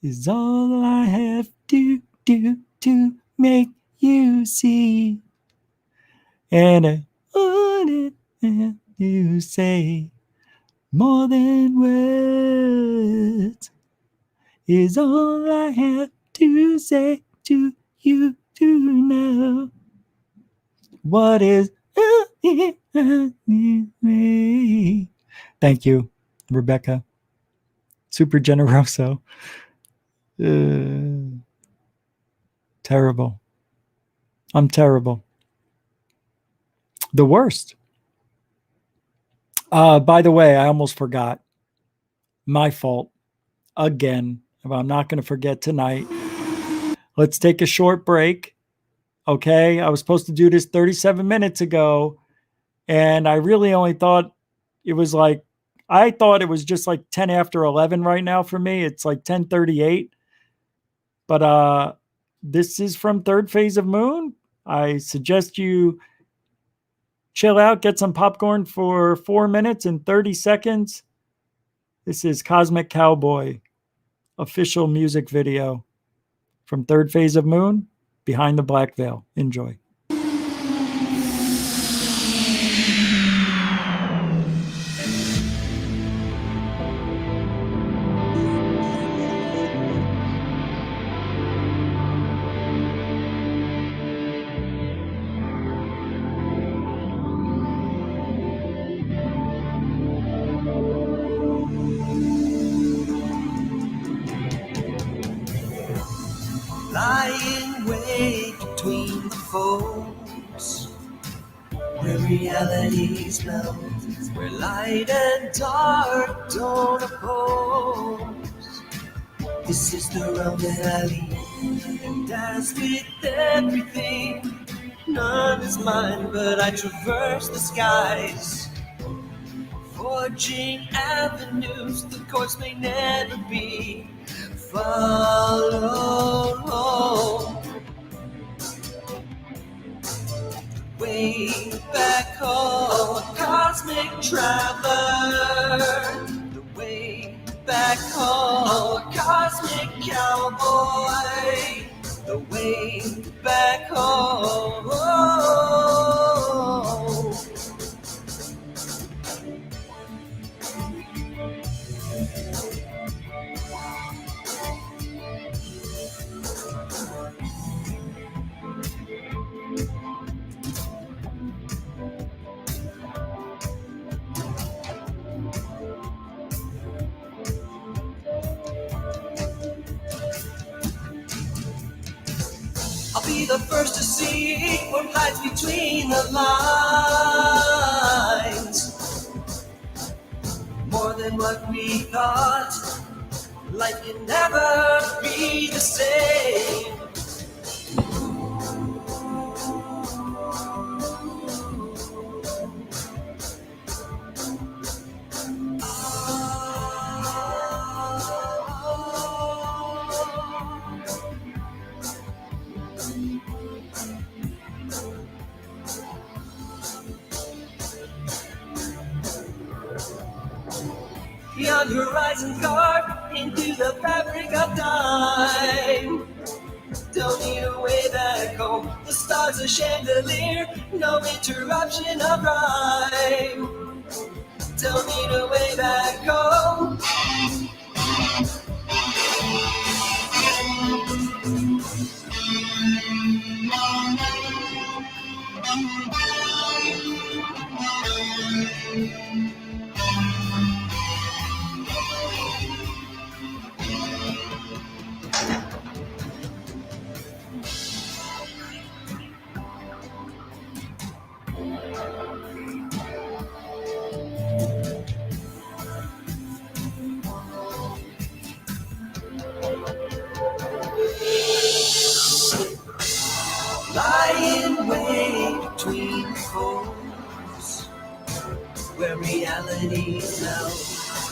is all I have to do to make you see. And I want it and you say more than words is all I have to say to you to know what is. Thank you, Rebecca. Super generoso. Terrible. I'm terrible. The worst. By the way, I almost forgot. My fault. Again. I'm not going to forget tonight. Let's take a short break. Okay. I was supposed to do this 37 minutes ago. And I really only thought it was like, I thought it was just like 10 after 11 right now for me. It's like 10:38. But this is from Third Phase of Moon. I suggest you chill out, get some popcorn for 4 minutes and 30 seconds. This is Cosmic Cowboy, official music video from Third Phase of Moon, Behind the Black Veil. Enjoy. Lying way between the folds, where realities melt, where light and dark don't oppose. This is the realm that I lead, and as with everything, none is mine, but I traverse the skies, forging avenues the course may never be followed home. Way back home, a cosmic traveler. The way back home, a cosmic cowboy. The way back home. I'll be the first to see what lies between the lines. More than what we thought, life can never be the same. Beyond horizon carved into the fabric of time. Don't need a way back home. The stars a chandelier, no interruption of rhyme. Don't need a way back home. Lying way between the poles, where realities melt,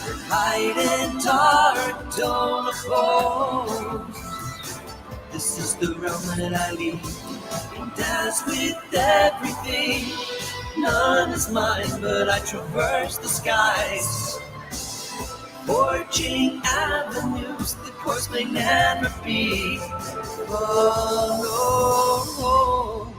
where light and dark don't oppose. This is the realm that I lead, and as with everything, None is mine, but I traverse the skies, forging avenues that course may never be. Oh, no.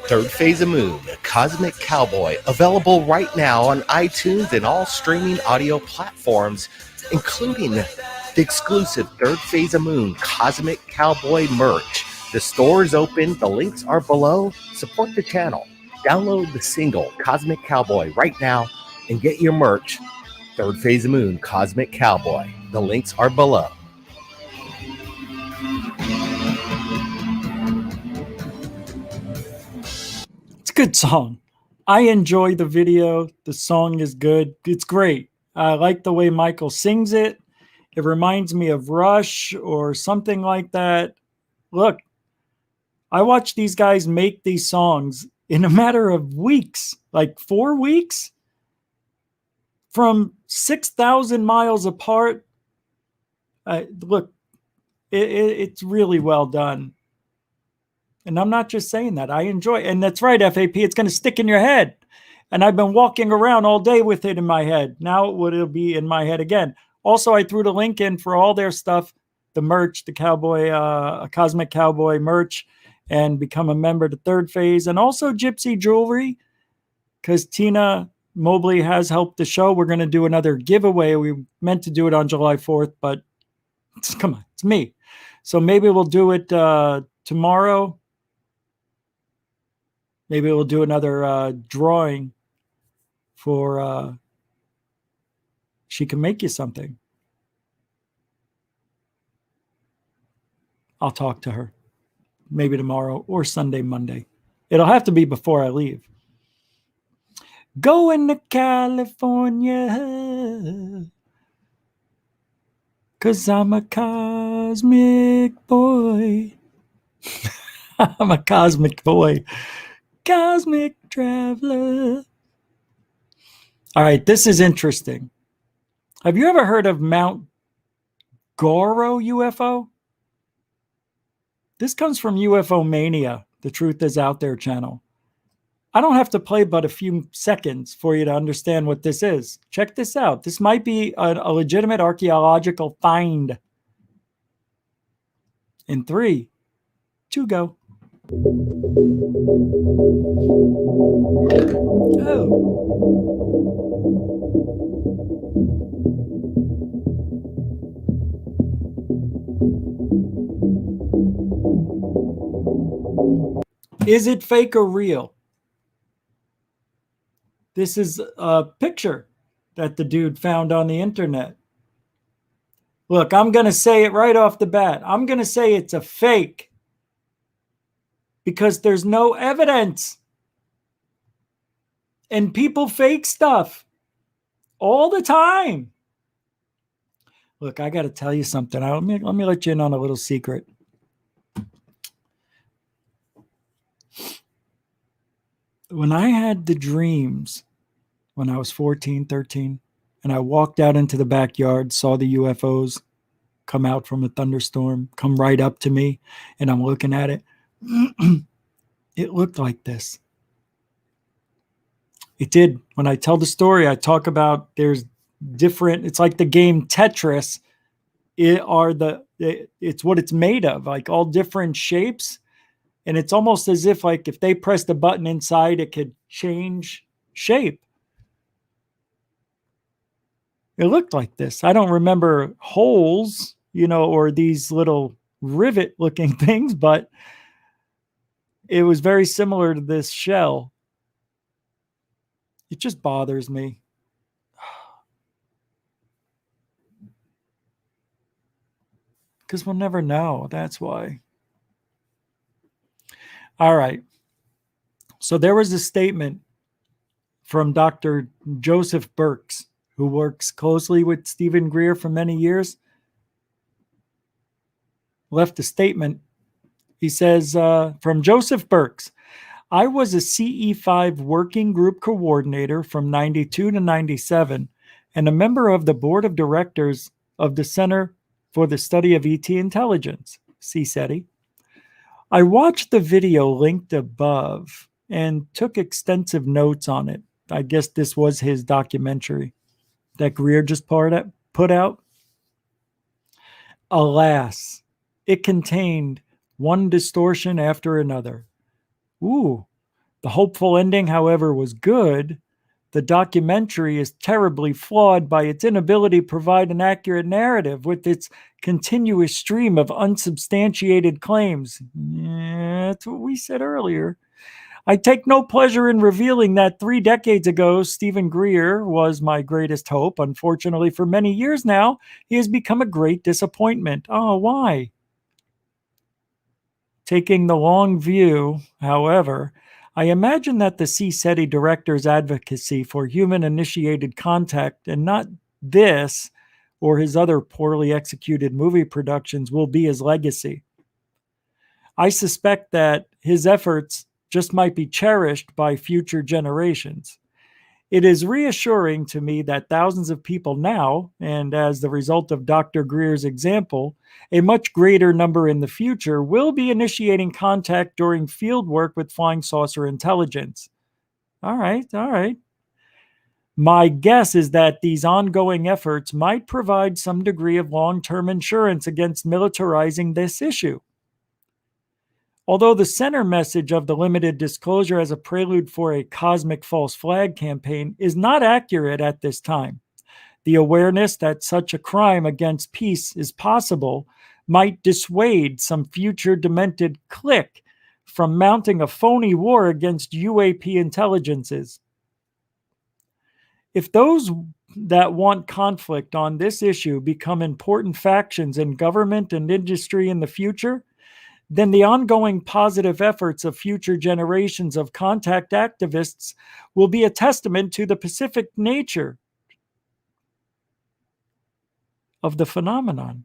Third Phase of Moon, Cosmic Cowboy, available right now on iTunes and all streaming audio platforms, including the exclusive Third Phase of Moon Cosmic Cowboy merch. The store is open. The links are below. Support the channel. Download the single Cosmic Cowboy right now and get your merch. Third Phase of Moon Cosmic Cowboy. The links are below. It's a good song. I enjoy the video. The song is good. It's great. I like the way Michael sings it. It reminds me of Rush or something like that. Look, I watched these guys make these songs in a matter of weeks, like 4 weeks, from 6,000 miles apart. Look, it's really well done. And I'm not just saying that. I enjoy it. And that's right, FAP. It's going to stick in your head. And I've been walking around all day with it in my head. Now it'll be in my head again. Also, I threw the link in for all their stuff, the merch, the Cowboy, Cosmic Cowboy merch, and become a member to Third Phase. And also GYPSEY Jewelry, because Tina Mobley has helped the show. We're going to do another giveaway. We meant to do it on July 4th, but come on, it's me. So maybe we'll do it tomorrow. Maybe we'll do another drawing for she can make you something. I'll talk to her. Maybe tomorrow or Sunday, Monday. It'll have to be before I leave. Going to California, 'cause I'm a cosmic boy. I'm a cosmic boy. Cosmic traveler. All right, this is interesting. Have you ever heard of Mount Goro UFO? This comes from UFO Mania, the Truth Is Out There channel. I don't have to play but a few seconds for you to understand what this is. Check this out. This might be a legitimate archaeological find. In 3, 2, go. Oh. Is it fake or real? This is a picture that the dude found on the internet. Look, I'm going to say it right off the bat. I'm going to say it's a fake because there's no evidence. And people fake stuff all the time. Look, I got to tell you something. Let me let you in on a little secret. When I had the dreams when I was 14, 13, and I walked out into the backyard, saw the UFOs come out from a thunderstorm, come right up to me, and I'm looking at it, it looked like this. It did. When I tell the story, I talk about there's different, it's like the game Tetris. It's what it's made of, like all different shapes. And it's almost as if, like, if they pressed a button inside, it could change shape. It looked like this. I don't remember holes, or these little rivet-looking things, but it was very similar to this shell. It just bothers me. Because we'll never know. That's why. All right. So there was a statement from Dr. Joseph Birx, who works closely with Stephen Greer for many years. Left a statement. He says, from Joseph Birx, I was a CE5 working group coordinator from 92 to 97 and a member of the board of directors of the Center for the Study of ET Intelligence, CSETI. I watched the video linked above and took extensive notes on it. I guess this was his documentary that Greer just put out. Alas, it contained one distortion after another. Ooh, the hopeful ending, however, was good. The documentary is terribly flawed by its inability to provide an accurate narrative with its continuous stream of unsubstantiated claims. Yeah, that's what we said earlier. I take no pleasure in revealing that 3 decades ago, Stephen Greer was my greatest hope. Unfortunately, for many years now, he has become a great disappointment. Oh, why? Taking the long view, however, I imagine that the CSETI director's advocacy for human-initiated contact and not this or his other poorly executed movie productions will be his legacy. I suspect that his efforts just might be cherished by future generations. It is reassuring to me that thousands of people now, and as the result of Dr. Greer's example, a much greater number in the future, will be initiating contact during field work with flying saucer intelligence. All right. My guess is that these ongoing efforts might provide some degree of long-term insurance against militarizing this issue. Although the center message of the limited disclosure as a prelude for a cosmic false flag campaign is not accurate at this time, the awareness that such a crime against peace is possible might dissuade some future demented clique from mounting a phony war against UAP intelligences. If those that want conflict on this issue become important factions in government and industry in the future, then the ongoing positive efforts of future generations of contact activists will be a testament to the pacific nature of the phenomenon.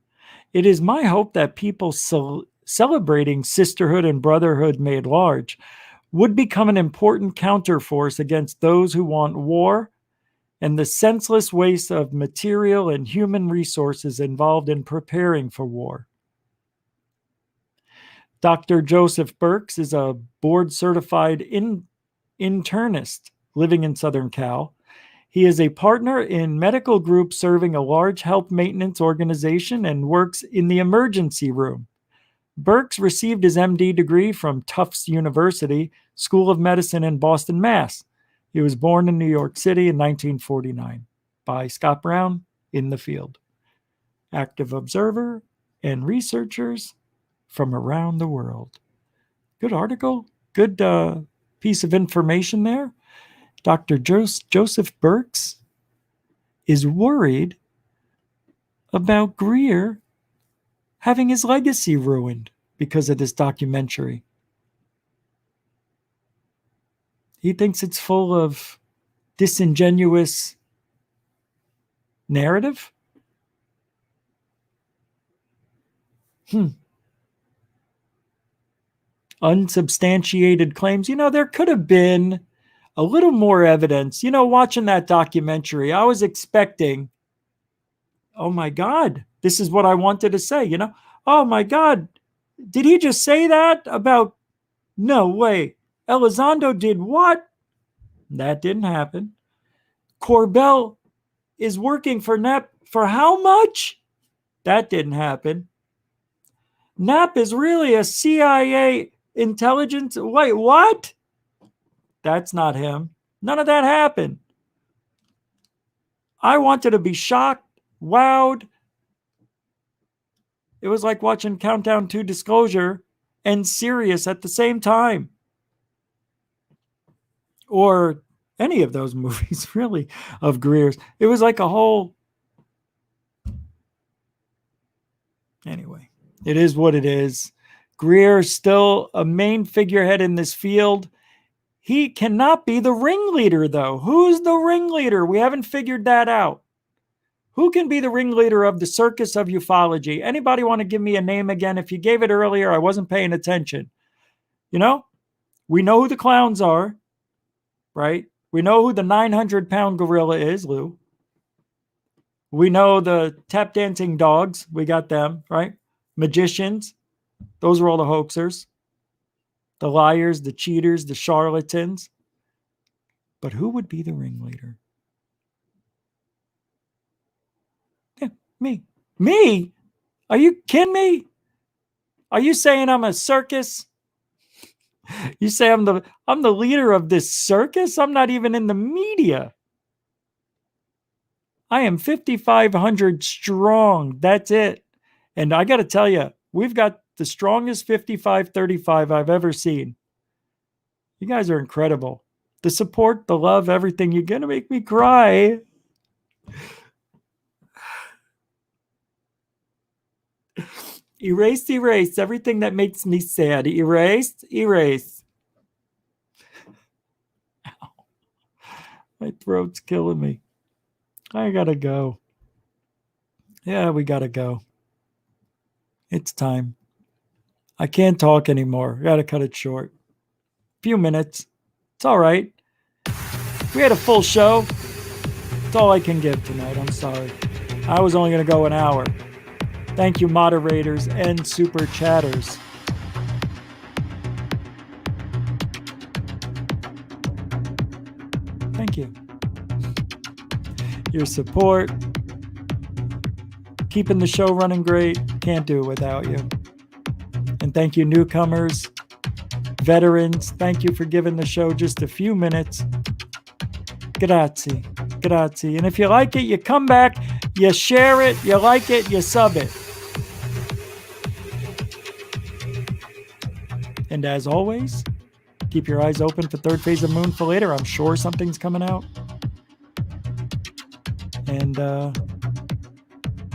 It is my hope that people celebrating sisterhood and brotherhood made large would become an important counterforce against those who want war and the senseless waste of material and human resources involved in preparing for war. Dr. Joseph Burks is a board-certified internist living in Southern Cal. He is a partner in medical group serving a large health maintenance organization and works in the emergency room. Burks received his MD degree from Tufts University School of Medicine in Boston, Mass. He was born in New York City in 1949 by Scott Brown in the field. Active observer and researchers from around the world. Good article, good piece of information there. Dr. Joseph Burks is worried about Greer having his legacy ruined because of this documentary. He thinks it's full of disingenuous narrative. Unsubstantiated claims. There could have been a little more evidence. Watching that documentary, I was expecting, oh my God, this is what I wanted to say, oh my God, did he just say that about, no way, Elizondo did what? That didn't happen. Corbell is working for Knapp for how much? That didn't happen. Knapp is really a CIA intelligence. Wait, what? That's not him. None of that happened. I wanted to be shocked, wowed. It was like watching Countdown to Disclosure and Sirius at the same time. Or any of those movies, really, of Greer's. It was like a whole... Anyway, it is what it is. Greer is still a main figurehead in this field. He cannot be the ringleader, though. Who's the ringleader? We haven't figured that out. Who can be the ringleader of the Circus of UFOlogy? Anybody want to give me a name again? If you gave it earlier, I wasn't paying attention. We know who the clowns are, right? We know who the 900-pound gorilla is, Lou. We know the tap dancing dogs. We got them, right? Magicians. Those are all the hoaxers. The liars, the cheaters, the charlatans. But who would be the ringleader? Yeah, me. Me? Are you kidding me? Are you saying I'm a circus? You say I'm the leader of this circus? I'm not even in the media. I am 5,500 strong. That's it. And I got to tell you, we've got the strongest 5535 I've ever seen. You guys are incredible. The support, the love, everything. You're going to make me cry. Erase, erase. Everything that makes me sad. Erase, erase. Ow. My throat's killing me. I got to go. Yeah, we got to go. It's time. I can't talk anymore. Got to cut it short. Few minutes. It's all right. We had a full show. That's all I can give tonight. I'm sorry. I was only going to go an hour. Thank you, moderators and super chatters. Thank you. Your support. Keeping the show running great. Can't do it without you. And thank you, newcomers, veterans. Thank you for giving the show just a few minutes. Grazie. Grazie. And if you like it, you come back, you share it, you like it, you sub it. And as always, keep your eyes open for third phase of Moon for later. I'm sure something's coming out. And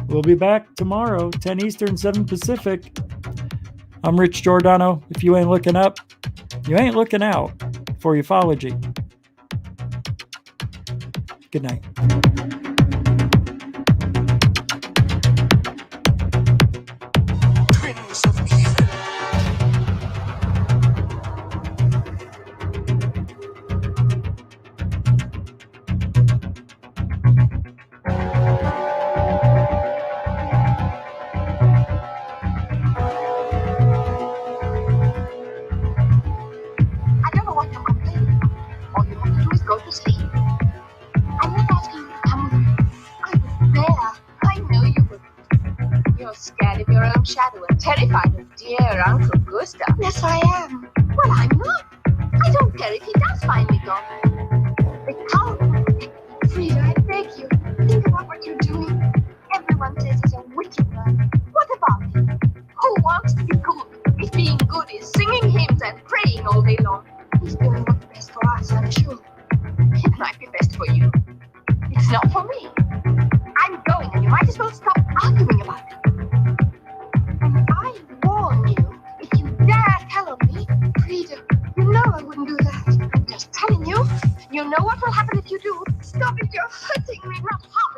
we'll be back tomorrow, 10 Eastern, 7 Pacific. I'm Rich Giordano. If you ain't looking up, you ain't looking out for UFOlogy. Good night. Yes, I am. Well, I'm not. I don't care if he does find me gone. But cowboy, Frida, I beg you, think about what you're doing. Everyone says he's a wicked man. What about him? Who wants to be good if being good is singing hymns and praying all day long? He's doing what's best for us, I'm sure. It might be best for you. It's not for me. I'm going, and you might as well stop arguing about it. And I warn you. Dare tell me, Frida, you know I wouldn't do that. I'm just telling you. You know what will happen if you do. Stop it, you're hurting me, not harming.